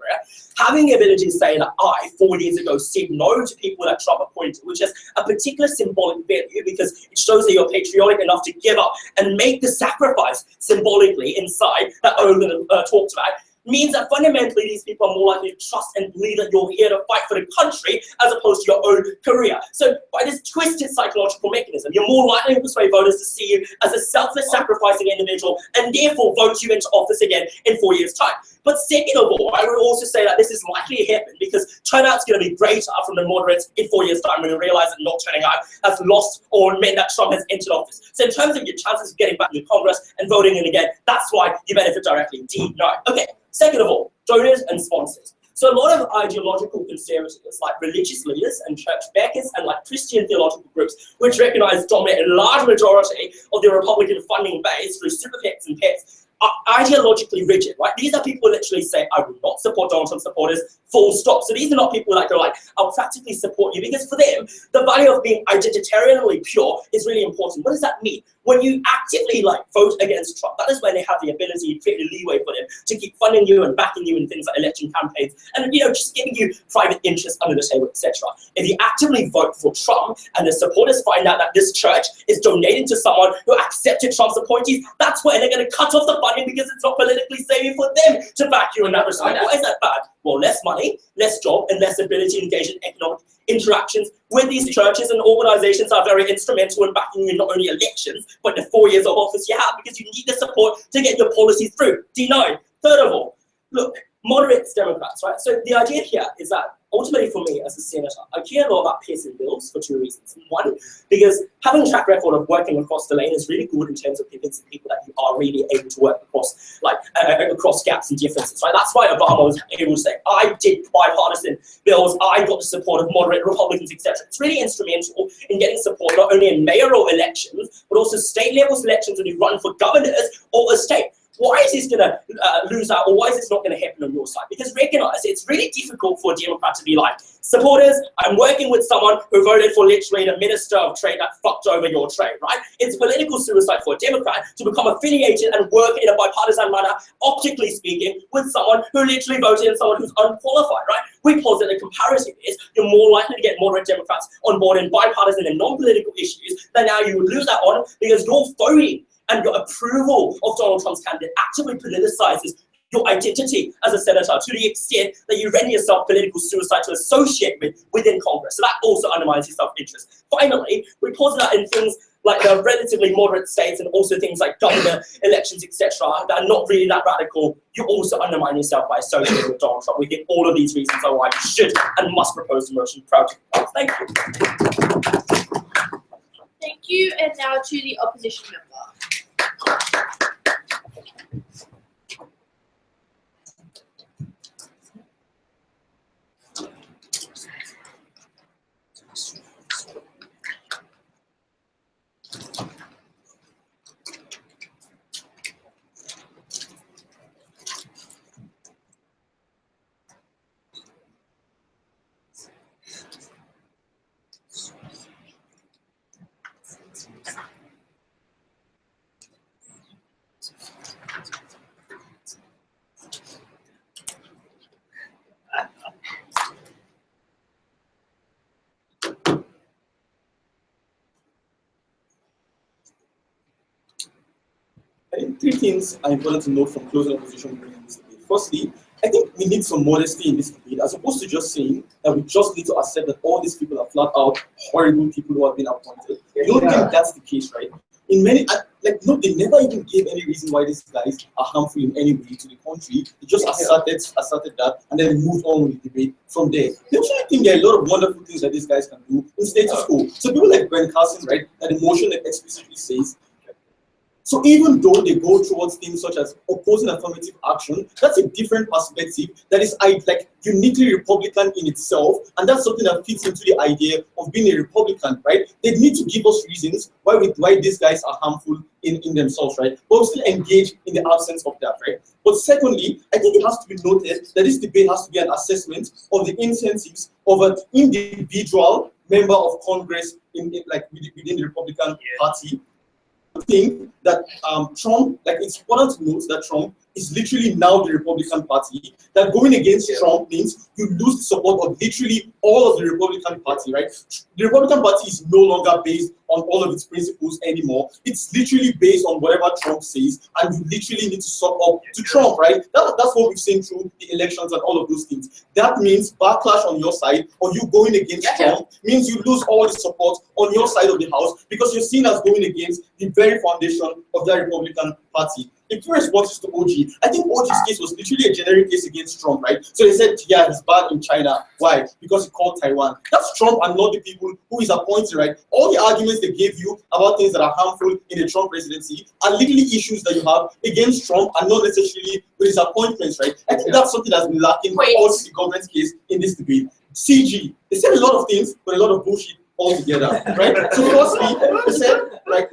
Having the ability to say that I, 4 years ago, said no to people that Trump appointed, which has a particular symbolic value because it shows that you're patriotic enough to give up and make the sacrifice symbolically inside that Owen talked about, means that fundamentally these people are more likely to trust and believe that you're here to fight for the country as opposed to your own career. So by this twisted psychological mechanism, you're more likely to persuade voters to see you as a selfless, sacrificing individual and therefore vote you into office again in 4 years' time. But second of all, I would also say that this is likely to happen because turnout's going to be greater from the moderates in 4 years' time when they realize that not turning out has lost or meant that Trump has entered office. So in terms of your chances of getting back into Congress and voting in again, that's why you benefit directly. D, no. Okay. Second of all, donors and sponsors. So a lot of ideological conservatives, like religious leaders and church backers and like Christian theological groups, which recognize dominate a large majority of the Republican funding base through super PACs and PACs, are ideologically rigid, right? These are people who literally say, I will not support Donald Trump supporters, full stop. So these are not people that go like, I'll practically support you, because for them, the value of being identitarianly pure is really important. What does that mean? When you actively vote against Trump, that is when they have the ability to create a leeway for them to keep funding you and backing you in things like election campaigns and just giving you private interests under the table, etc. If you actively vote for Trump and the supporters find out that this church is donating to someone who accepted Trump's appointees, that's when they're going to cut off the funding because it's not politically saving for them to back you in that respect. Why is that bad? Well, less money, less job, and less ability to engage in economic interactions with these churches and organizations are very instrumental in backing you in not only elections, but the 4 years of office you have, because you need the support to get your policies through. D9. Third of all, look, moderates, Democrats, right? So the idea here is that ultimately for me as a senator, I care a lot about passing bills for 2 reasons. One, because having a track record of working across the lane is really good in terms of convincing people that you are really able to work across, across gaps and differences, right? That's why Obama was able to say, I did bipartisan bills, I got the support of moderate Republicans, etc. It's really instrumental in getting support not only in mayoral elections, but also state levels elections when you run for governors or a state. Why is this going to lose out, or why is this not going to happen on your side? Because recognize it's really difficult for a Democrat to be like, supporters, I'm working with someone who voted for literally the Minister of Trade that fucked over your trade, right? It's political suicide for a Democrat to become affiliated and work in a bipartisan manner, optically speaking, with someone who literally voted in someone who's unqualified, right? We posit a comparative is you're more likely to get moderate Democrats on board in bipartisan and non-political issues than now you would lose that on because you're voting and your approval of Donald Trump's candidate actively politicizes your identity as a senator to the extent that you render yourself political suicide to associate with within Congress. So that also undermines your self-interest. Finally, we posit that in things like the relatively moderate states and also things like governor elections, etc., that are not really that radical, you also undermine yourself by associating with Donald Trump. We think all of these reasons are why you should and must propose the motion. Proud to propose. Thank you. Thank you. And now to the opposition member. I think three things are important to note from closing opposition during this debate. Firstly, I think we need some modesty in this debate, as opposed to just saying that we just need to accept that all these people are flat out horrible people who have been appointed. I don't think that's the case, right? In many, no, they never even gave any reason why these guys are harmful in any way to the country. They just asserted that and then moved on with the debate from there. They actually think there are a lot of wonderful things that these guys can do in status quo. So people like Carson, right, that the motion that explicitly says, so even though they go towards things such as opposing affirmative action, that's a different perspective that is uniquely Republican in itself, and that's something that fits into the idea of being a Republican, right? They need to give us reasons why these guys are harmful in themselves, right? But we still engage in the absence of that, right? But secondly, I think it has to be noted that this debate has to be an assessment of the incentives of an individual member of Congress within the Republican Party. Think that Trump, it's important to note that Trump is literally now the Republican Party, that going against Trump means you lose the support of literally all of the Republican Party, right? The Republican Party is no longer based on all of its principles anymore. It's literally based on whatever Trump says, and you literally need to suck up to Trump, right? That's what we've seen through the elections and all of those things. That means backlash on your side, or you going against Trump, means you lose all the support on your side of the house, because you're seen as going against the very foundation of the Republican Party. In two responses to OG, I think OG's case was literally a generic case against Trump, right? So they said, yeah, he's bad in China. Why? Because he called Taiwan. That's Trump and not the people who is appointing, right? All the arguments they gave you about things that are harmful in the Trump presidency are literally issues that you have against Trump and not necessarily with his appointments, right? I think that's something that's been lacking also the government's case in this debate. CG, they said a lot of things, but a lot of bullshit altogether, right? So firstly, they said,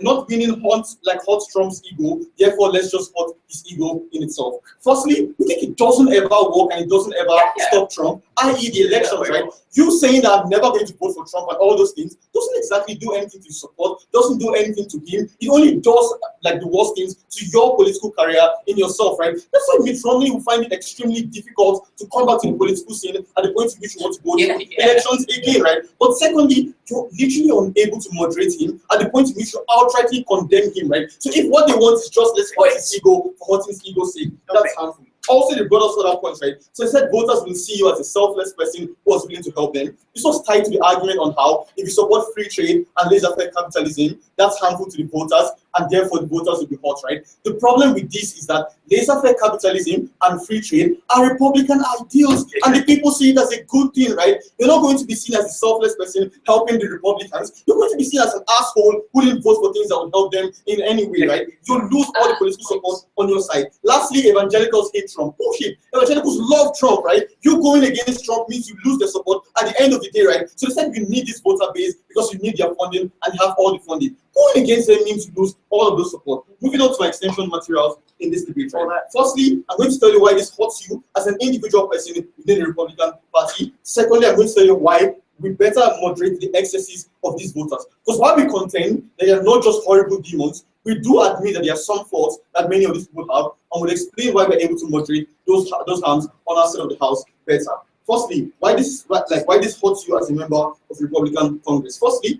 not winning hot Trump's ego, therefore let's just hurt his ego in itself. Firstly, we think it doesn't ever work and it doesn't ever stop Trump, i.e. the elections, right? You saying that I'm never going to vote for Trump and all those things doesn't exactly do anything to his support, doesn't do anything to him. It only does the worst things to your political career in yourself, right? That's why Mitt Romney will find it extremely difficult to come back to the political scene at the point in which you want to go to elections again, right? But secondly, you're literally unable to moderate him at the point in which you outrightly condemn him, right? So if what they want is just let's hurt his ego for hurting his ego's sake, that's harmful. Also, they brought us other points, right? So they said voters will see you as a selfless person who was willing to help them. This was tied to the argument on how if you support free trade and laissez-faire capitalism, that's harmful to the voters, and therefore the voters will be hurt, right? The problem with this is that laissez-faire capitalism and free trade are Republican ideals, and the people see it as a good thing, right? You're not going to be seen as a selfless person helping the Republicans. You're going to be seen as an asshole who didn't vote for things that would help them in any way, right? You lose all the political support on your side. Lastly, evangelicals hate Trump. Bullshit. Evangelicals love Trump, right? You going against Trump means you lose their support at the end of the day, right? So they said you need this voter base because you need their funding and you have all the funding. Going against them means you lose all of those support. Moving on to my extension materials in this debate, right? Firstly, I'm going to tell you why this hurts you as an individual person within the Republican Party. Secondly, I'm going to tell you why we better moderate the excesses of these voters. Because while we contend that they are not just horrible demons, we do admit that there are some faults that many of these people have, and we'll explain why we're able to moderate those harms on our side of the house better. Firstly, why this hurts you as a member of the Republican Congress. Firstly,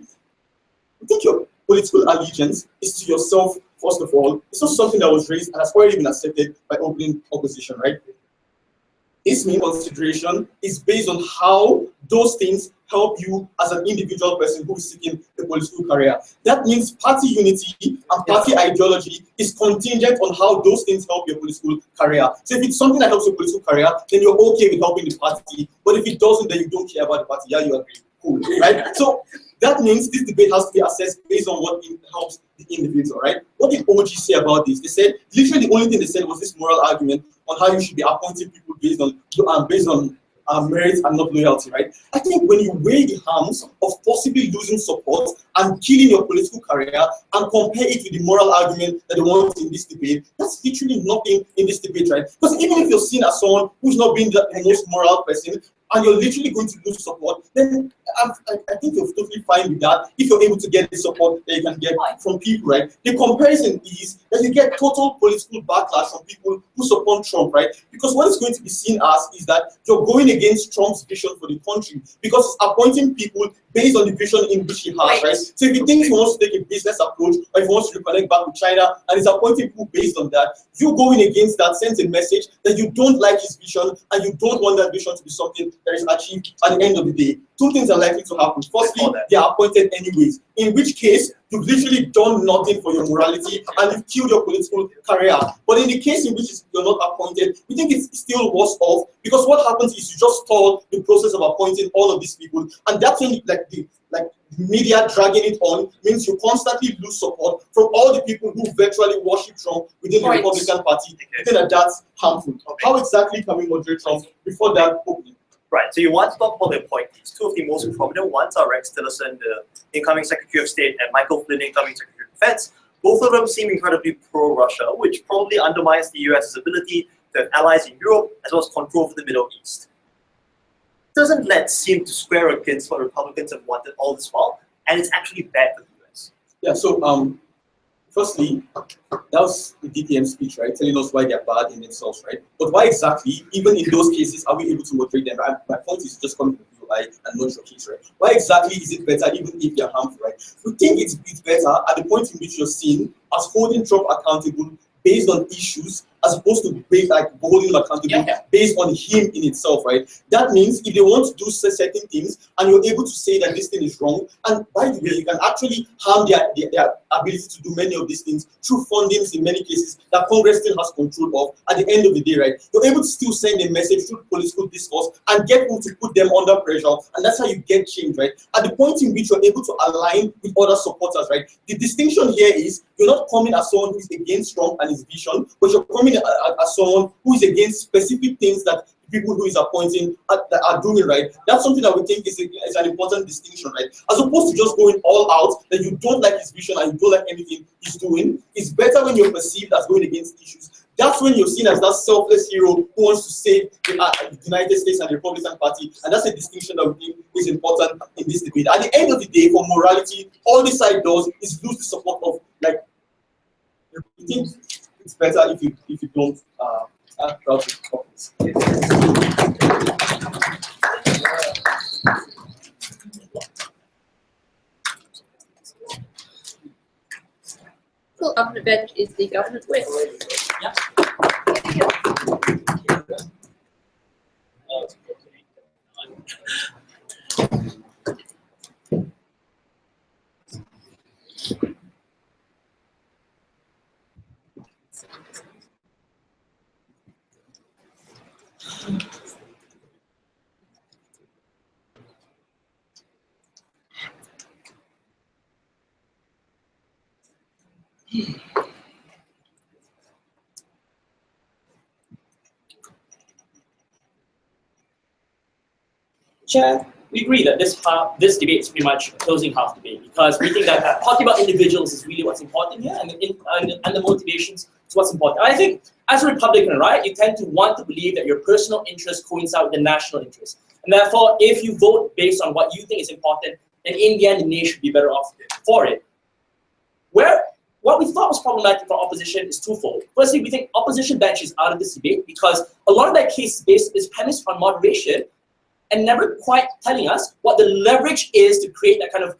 I think your political allegiance is to yourself, first of all. It's not something that was raised and has already been accepted by opening opposition, right? This main consideration is based on how those things help you as an individual person who is seeking a political career. That means party unity and party ideology is contingent on how those things help your political career. So if it's something that helps your political career, then you're okay with helping the party. But if it doesn't, then you don't care about the party. Yeah, you agree. Cool, right? So That means this debate has to be assessed based on what helps the individual, right? What did OG say about this? They said literally the only thing they said was this moral argument on how you should be appointing people based on merit and not loyalty, right? I think when you weigh the harms of possibly losing support and killing your political career and compare it with the moral argument that they want in this debate, that's literally nothing in this debate, right? Because even if you're seen as someone who's not being the most moral person, and you're literally going to lose support, then I think you're totally fine with that if you're able to get the support that you can get from people, right? The comparison is that you get total political backlash from people who support Trump, right? Because what it's going to be seen as is that you're going against Trump's vision for the country because it's appointing people based on the vision in which he has, right? So if he thinks he wants to take a business approach or if he wants to reconnect back with China and he's appointing people based on that, you going against that sends a message that you don't like his vision and you don't want that vision to be something that is achieved at the end of the day. Two things are likely to happen. Firstly, they are appointed anyways, in which case you've literally done nothing for your morality and you've killed your political career. But in the case in which you're not appointed, we think it's still worse off because what happens is you just stall the process of appointing all of these people, and that's when the media dragging it on means you constantly lose support from all the people who virtually worship Trump within the Republican Party. I think that's harmful. How exactly can we moderate Trump before that opening? Right, so you want to talk about the appointees. Two of the most prominent ones are Rex Tillerson, the incoming Secretary of State, and Michael Flynn, incoming Secretary of Defense. Both of them seem incredibly pro-Russia, which probably undermines the US's ability to have allies in Europe as well as control over the Middle East. Doesn't that seem to square against what Republicans have wanted all this while, and it's actually bad for the US? Yeah, so firstly, that was the DPM speech, right? Telling us why they're bad in themselves, right? But why exactly, even in those cases, are we able to moderate them? My point is just coming from you, right, and not your case, right? Why exactly is it better even if they're harmful, right? We think it's better at the point in which you're seen as holding Trump accountable based on issues as opposed to holding him accountable based on him in itself, right? That means if they want to do certain things and you're able to say that this thing is wrong, and by the way, you can actually harm their ability to do many of these things through fundings in many cases that Congress still has control of. At the end of the day, right, you're able to still send a message through political discourse and get people to put them under pressure, and that's how you get change, right? At the point in which you're able to align with other supporters, right? The distinction here is you're not coming as someone who's against Trump and his vision, but you're coming as someone who is against specific things that people who is appointing are doing, right? That's something that we think is an important distinction, right? As opposed to just going all out that you don't like his vision and you don't like anything he's doing. It's better when you're perceived as going against issues. That's when you're seen as that selfless hero who wants to save the United States and the Republican Party, and that's a distinction that we think is important in this debate. At the end of the day, for morality, all this side does is lose the support of we think it's better if you don't act out with couples. Cool. Up on the bench is the government whip. Yeah. Chair, we agree that this debate is pretty much a closing half debate because we think that talking about individuals is really what's important here, and the motivations is what's important. And I think as a Republican, right, you tend to want to believe that your personal interests coincide with the national interest, and therefore, if you vote based on what you think is important, then in the end, the nation should be better off for it. What we thought was problematic for opposition is twofold. Firstly, we think opposition bench is out of this debate because a lot of that case is premised on moderation and never quite telling us what the leverage is to create that kind of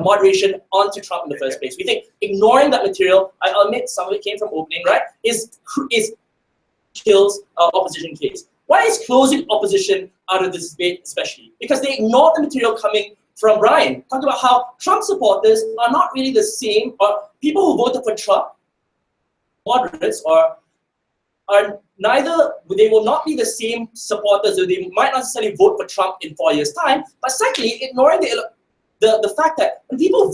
moderation onto Trump in the first place. We think ignoring that material, I admit some of it came from opening, right, kills opposition case. Why is closing opposition out of this debate especially? Because they ignored the material coming from Brian, talking about how Trump supporters are not really the same, or people who voted for Trump, moderates, are neither, they will not be the same supporters, or they might not necessarily vote for Trump in 4 years' time, but secondly, ignoring the the fact that when people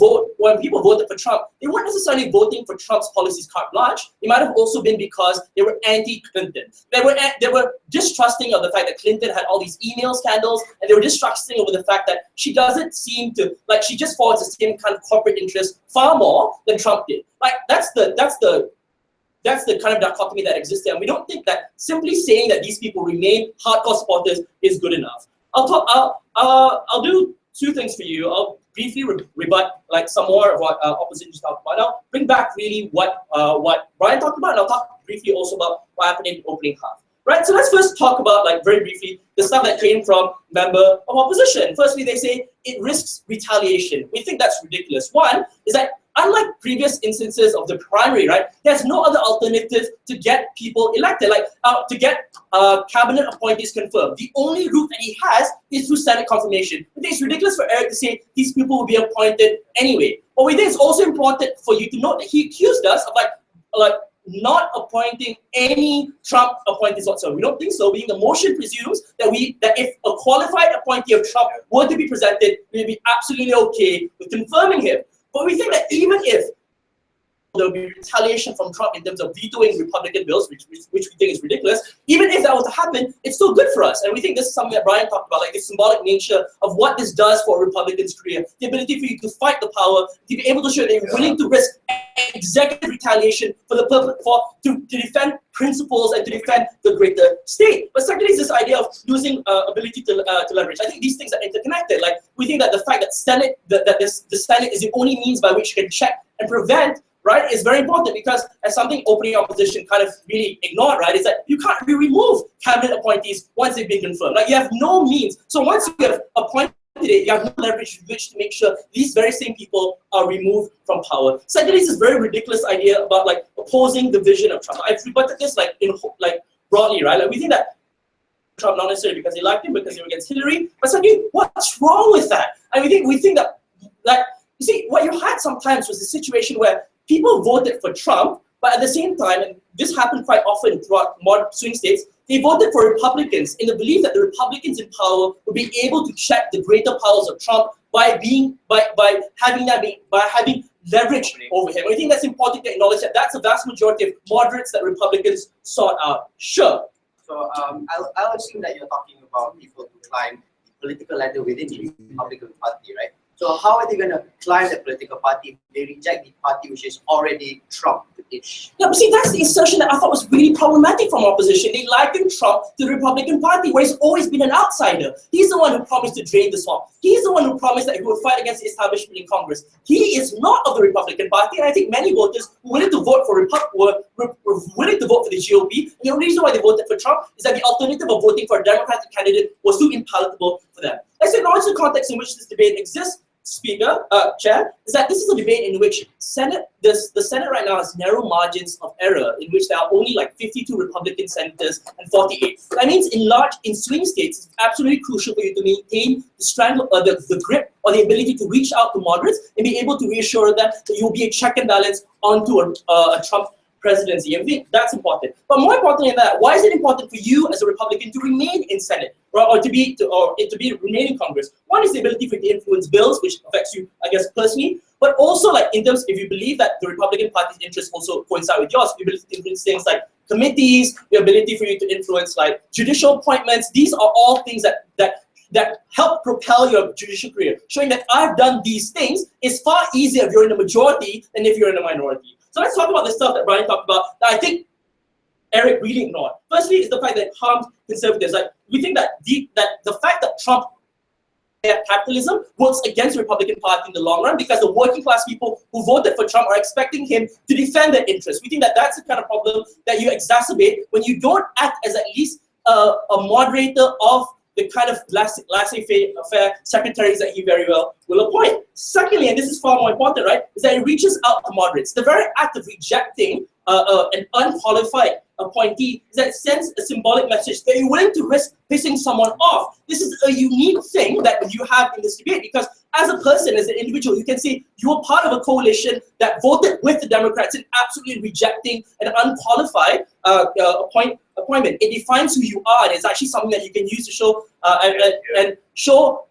voted for Trump, they weren't necessarily voting for Trump's policies carte blanche. It might have also been because they were anti-Clinton. They were distrusting of the fact that Clinton had all these email scandals, and they were distrusting over the fact that she doesn't seem to, like, she just follows the same kind of corporate interest far more than Trump did. Like, that's the kind of dichotomy that exists there. And we don't think that simply saying that these people remain hardcore supporters is good enough. I'll do two things for you. I'll briefly rebut like some more of what opposition talked about. I'll bring back really what Brian talked about, and I'll talk briefly also about what happened in the opening half. Right, so let's first talk about, like, very briefly, the stuff that came from member of opposition. Firstly, they say it risks retaliation. We think that's ridiculous. One is that unlike previous instances of the primary, right, there's no other alternative to get people elected, like to get cabinet appointees confirmed. The only route that he has is through Senate confirmation. I think it's ridiculous for Eric to say these people will be appointed anyway. But we think it's also important for you to note that he accused us of like not appointing any Trump appointees whatsoever. We don't think so. The motion presumes that if a qualified appointee of Trump were to be presented, we'd be absolutely okay with confirming him. But we think that even if there will be retaliation from Trump in terms of vetoing Republican bills, which we think is ridiculous, even if that was to happen, it's still good for us. And we think this is something that Brian talked about, like the symbolic nature of what this does for a Republican's career. The ability for you to fight the power, to be able to show that you're willing to risk executive retaliation for the purpose to defend principles and to defend the greater state. But secondly is this idea of losing ability to leverage. I think these things are interconnected. Like, we think that the fact that the Senate is the only means by which you can check and prevent, right, is very important, because as something opening opposition kind of really ignored, right, is that you can't really remove cabinet appointees once they've been confirmed. Like, you have no means. So once you have appointed it, you have no leverage with which to make sure these very same people are removed from power. Secondly, this very ridiculous idea about, like, opposing the vision of Trump. I've rebutted this broadly, right? Like, we think that Trump, not necessarily because they liked him, because they were against Hillary, but secondly, what's wrong with that? And we think that, like, you see, what you had sometimes was a situation where people voted for Trump, but at the same time, and this happened quite often throughout more swing states, they voted for Republicans in the belief that the Republicans in power would be able to check the greater powers of Trump by having leverage over him. I think that's important to acknowledge that that's a vast majority of moderates that Republicans sought out. Sure. So I'll assume that you're talking about people who climb the political ladder within the Republican Party, right? So how are they going to climb the political party if they reject the party which is already Trump-ish? Yeah, but see, that's the assertion that I thought was really problematic from opposition. They likened Trump to the Republican Party, where he's always been an outsider. He's the one who promised to drain the swamp. He's the one who promised that he would fight against the establishment in Congress. He is not of the Republican Party, and I think many voters were willing to vote for were willing to vote for the GOP. And the only reason why they voted for Trump is that the alternative of voting for a Democratic candidate was too impalatable for them. Let's acknowledge the context in which this debate exists. Speaker, Chair, is that this is a debate in which the Senate right now has narrow margins of error, in which there are only like 52 Republican senators and 48. That means in swing states, it's absolutely crucial for you to maintain the grip or the ability to reach out to moderates and be able to reassure them that you will be a check and balance onto a Trump presidency. I think that's important. But more importantly than that, why is it important for you as a Republican to remain in Senate or to remain in Congress? One is the ability for you to influence bills, which affects you, I guess, personally, but also, like, in terms, if you believe that the Republican Party's interests also coincide with yours, the ability to influence things like committees, the ability for you to influence like judicial appointments. These are all things that help propel your judicial career. Showing that I've done these things is far easier if you're in the majority than if you're in the minority. So let's talk about the stuff that Brian talked about that I think Eric really ignored. Firstly is the fact that it harms conservatives. Like, we think that the fact that Trump capitalism works against the Republican Party in the long run, because the working class people who voted for Trump are expecting him to defend their interests. We think that that's the kind of problem that you exacerbate when you don't act as at least a moderator of the kind of laissez-faire secretaries that he very well will appoint. Secondly, and this is far more important, right, is that it reaches out to moderates. The very act of rejecting an unqualified appointee is that it sends a symbolic message that you're willing to risk pissing someone off. This is a unique thing that you have in this debate, because as a person, as an individual, you can say you were part of a coalition that voted with the Democrats in absolutely rejecting an unqualified appointment. It defines who you are, and it's actually something that you can use to show and show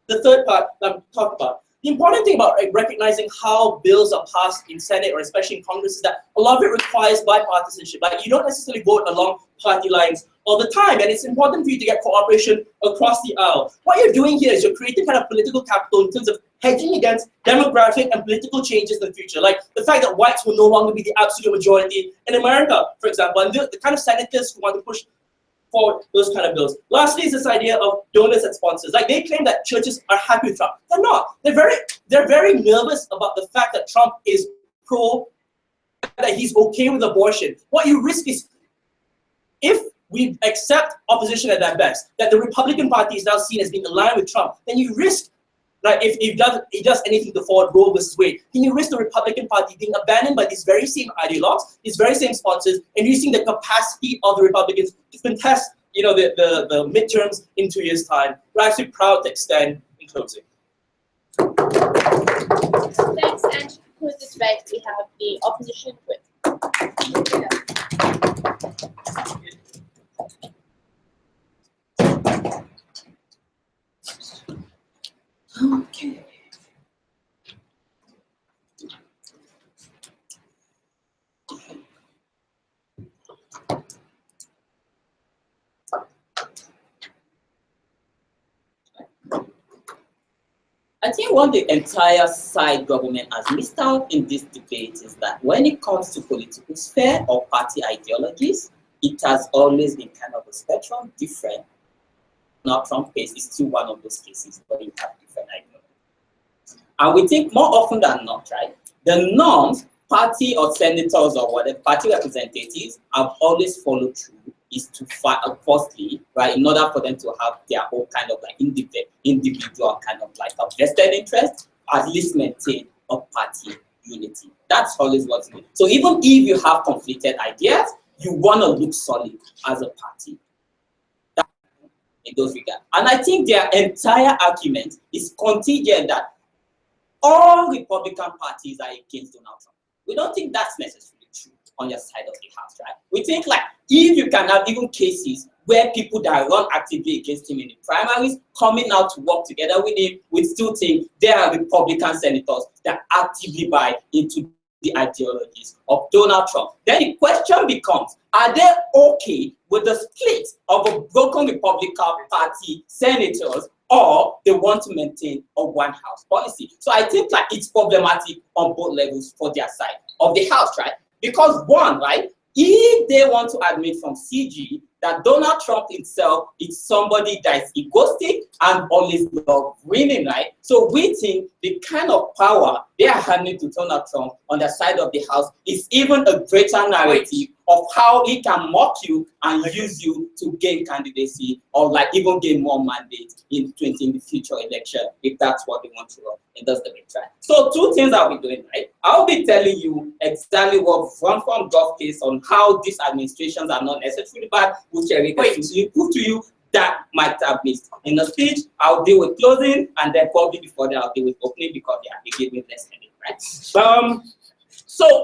the third part that I'm talking about. The important thing about recognizing how bills are passed in Senate or especially in Congress is that a lot of it requires bipartisanship. Like you don't necessarily vote along party lines all the time, and it's important for you to get cooperation across the aisle. What you're doing here is you're creating kind of political capital in terms of hedging against demographic and political changes in the future, like the fact that whites will no longer be the absolute majority in America, for example, and the kind of senators who want to push forward those kind of bills. Lastly is this idea of donors and sponsors. Like they claim that churches are happy with Trump. They're not. They're very nervous about the fact that Trump is that he's okay with abortion. What you risk is, if we accept opposition at their best, that the Republican Party is now seen as being aligned with Trump, then you risk, like if he does anything to forward Roe versus Wade, then you risk the Republican Party being abandoned by these very same ideologues, these very same sponsors, and using the capacity of the Republicans to contest, the midterms in 2 years' time. We're actually proud to extend in closing. Thanks, and to conclude this debate, we have the opposition whip. Okay. I think what the entire side government has missed out in this debate is that when it comes to political sphere or party ideologies, it has always been kind of a spectrum, different. Now, Trump case is still one of those cases where you have different ideologies. And we think more often than not, right, the norms, party or senators or whatever, party representatives have always followed through is to fight, firstly, right, in order for them to have their own kind of like individual kind of like a vested interest, at least maintain a party unity. That's always what's good. So even if you have conflicted ideas, you want to look solid as a party. In those regards. And I think their entire argument is contingent that all Republican parties are against Donald Trump. We don't think that's necessarily true on your side of the house, right? We think like if you can have even cases where people that run actively against him in the primaries coming out to work together with him, we still think there are Republican senators that actively buy into the ideologies of Donald Trump. Then the question becomes, are they okay with the split of a broken Republican Party senators, or they want to maintain a one-house policy? So I think like it's problematic on both levels for their side of the house, right? Because one, right, if they want to admit from CG that Donald Trump himself is somebody that is egoistic and always love winning, right? So we think the kind of power they are handing to Donald Trump on the side of the house is even a greater narrative of how he can mock you and use you to gain candidacy or like even gain more mandates in the future election if that's what they want to run in this debate, right? So two things I'll be doing, right? I'll be telling you exactly what from Gulf case on how these administrations are not necessarily bad, which I will prove to you that might have missed. In the speech, I'll deal with closing, and then probably before that I'll deal with opening because they gave me less headache, right? So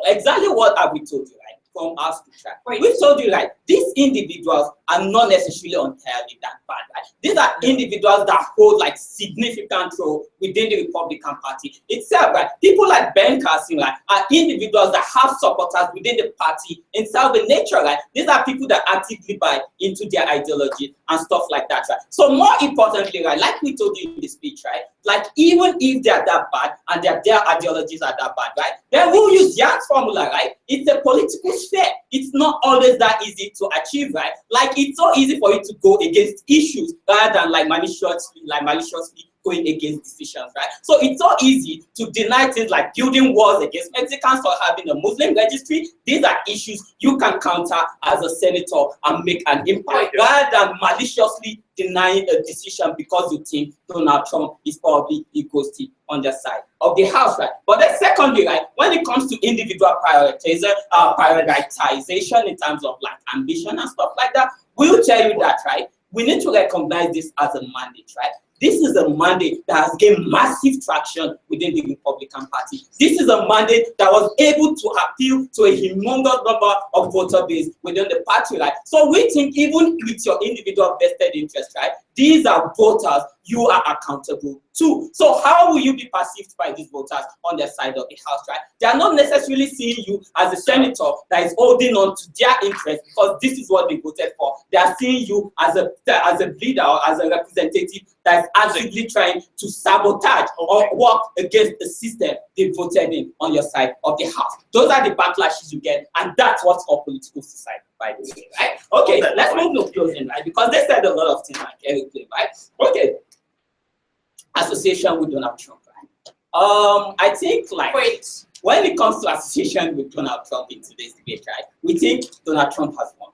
exactly what have we told you, right? From our speech, right? We told you, like, these individuals are not necessarily entirely that bad, right? These are individuals that hold like significant role within the Republican Party itself, right? People like Ben Carson, right, are individuals that have supporters within the party itself in nature, right? These are people that actively buy into their ideology and stuff like that, right? So more importantly, right, like we told you in the speech, right, like even if they're that bad and their ideologies are that bad, right, then we'll use Yang's formula, right? It's a political sphere. It's not always that easy to achieve, right? Like it's so easy for you to go against issues rather than like maliciously going against decisions, right? So it's so easy to deny things like building walls against Mexicans or having a Muslim registry. These are issues you can counter as a senator and make an impact rather than maliciously denying a decision because you think Donald Trump is probably egoistic on the side of the house, right? But then secondly, right, when it comes to individual prioritization in terms of like ambition and stuff like that, we'll tell you that, right, we need to recognize this as a mandate, right? This is a mandate that has gained massive traction within the Republican Party. This is a mandate that was able to appeal to a humongous number of voter base within the party, right? So we think even with your individual vested interest, right, these are voters you are accountable to. So how will you be perceived by these voters on their side of the house, right? They are not necessarily seeing you as a senator that is holding on to their interests because this is what they voted for. They are seeing you as a leader or as a representative that is actively trying to sabotage or work against the system they voted in on your side of the house. Those are the backlashes you get, and that's what's called political society, by the way, right? Okay, let's move to closing, right? Because they said a lot of things like everything, right? Okay. Association with Donald Trump, right? I think like when it comes to association with Donald Trump in today's debate, right? We think Donald Trump has won.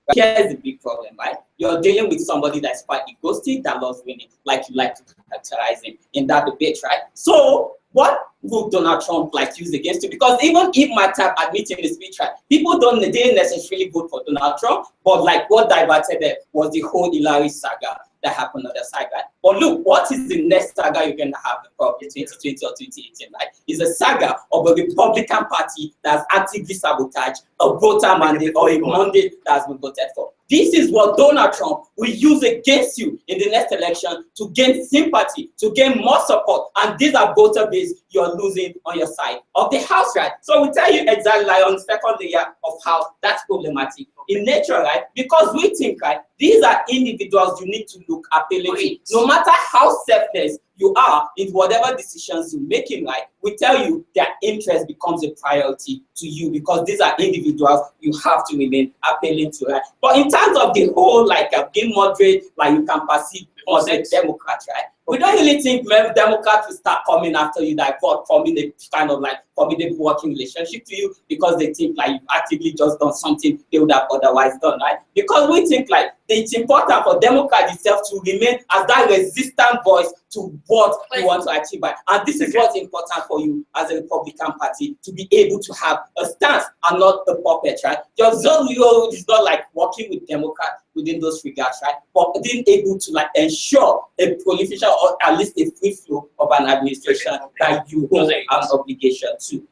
But here's the big problem, right? You're dealing with somebody that's quite egoistic, that loves winning, like you like to characterize him in that debate, right? So what would Donald Trump like use against you? Because even if Maketab admitted in the speech, right, people didn't necessarily vote for Donald Trump, but like what diverted them was the whole Hillary saga that happened on the side, right? But look, what is the next saga you're going to have in probably 2020 or 2018, right? It's a saga of a Republican Party that's actively sabotaged a voter mandate or a mandate that's been voted for. This is what Donald Trump will use against you in the next election to gain sympathy, to gain more support. And these are voter base you're losing on your side of the house, right? So we tell you exactly like on the second layer of how that's problematic in nature, right? Because we think, right, these are individuals you need to look appealing to. No matter how selfless you are in whatever decisions you're making, right, we tell you their interest becomes a priority to you because these are individuals you have to remain appealing to, right? But in terms of the whole, like, being moderate, like you can perceive as a Democrat, right? We don't really think Democrats will start coming after you, like, forming a kind of like formidable working relationship to you because they think like you've actively just done something they would have otherwise done, right? Because we think like it's important for Democrats itself to remain as that resistant voice to what you want to achieve. And this is what's important for you as a Republican Party, to be able to have a stance and not a puppet, right? Your zone is not like working with Democrats within those regards, right? But being able to like ensure a proliferation or at least a free flow of an administration that you hold an obligation to.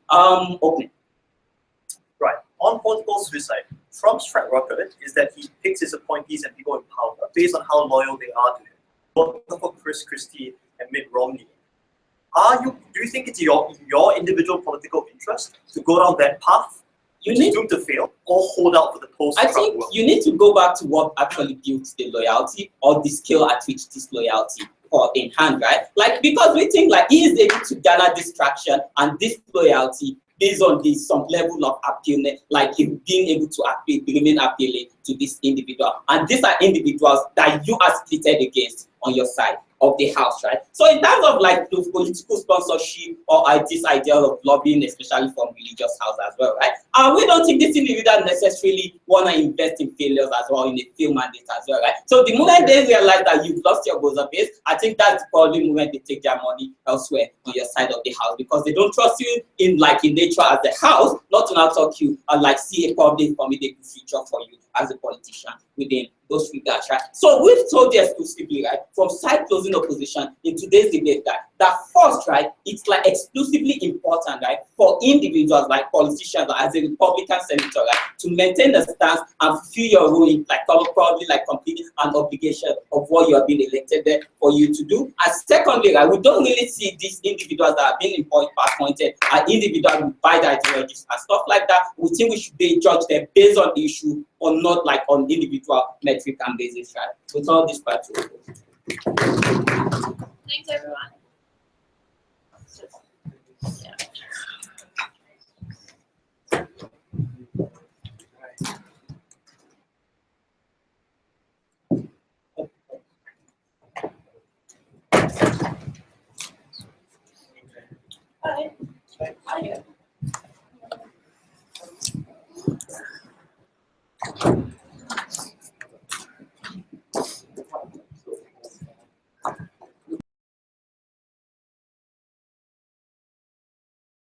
Open. Right. On political suicide, Trump's track record is that he picks his appointees and people in power based on how loyal they are to him. Vote for Chris Christie and Mitt Romney. Do you think it's your individual political interest to go down that path? You need doomed to fail or hold out for the post-Trump I think world? you need to go back to what actually built the loyalty or the scale at which this loyalty or in hand, right? Like, because we think like he is able to garner distraction and this loyalty based on this some level of appeal, like him being able to remain appealing to this individual. And these are individuals that you are splitted against on your side of the house, right? So in terms of like the political sponsorship or this idea of lobbying, especially from religious house as well, right? And we don't think this individual necessarily want to invest in failures as well, in a failed mandate as well, right? So the moment they realize that you've lost your buzzer base, I think that's probably the moment they take their money elsewhere on your side of the house because they don't trust you in nature as the house, not to now talk you and like see a probably formidable future for you as a politician within those regards, right? So we've told you exclusively, right, from side closing opposition in today's debate that first, right, it's like exclusively important, right, for individuals like politicians as a Republican senator, right, to maintain the stance and fulfill your role in like probably like completing an obligation of what you have been elected there for you to do. And secondly, right, we don't really see these individuals that are being appointed as individuals who buy the ideologies and stuff like that. We think we should be judged them based on the issue or not like on individual metric and basis, right? With all this part. Thanks, everyone. Hi. Hi.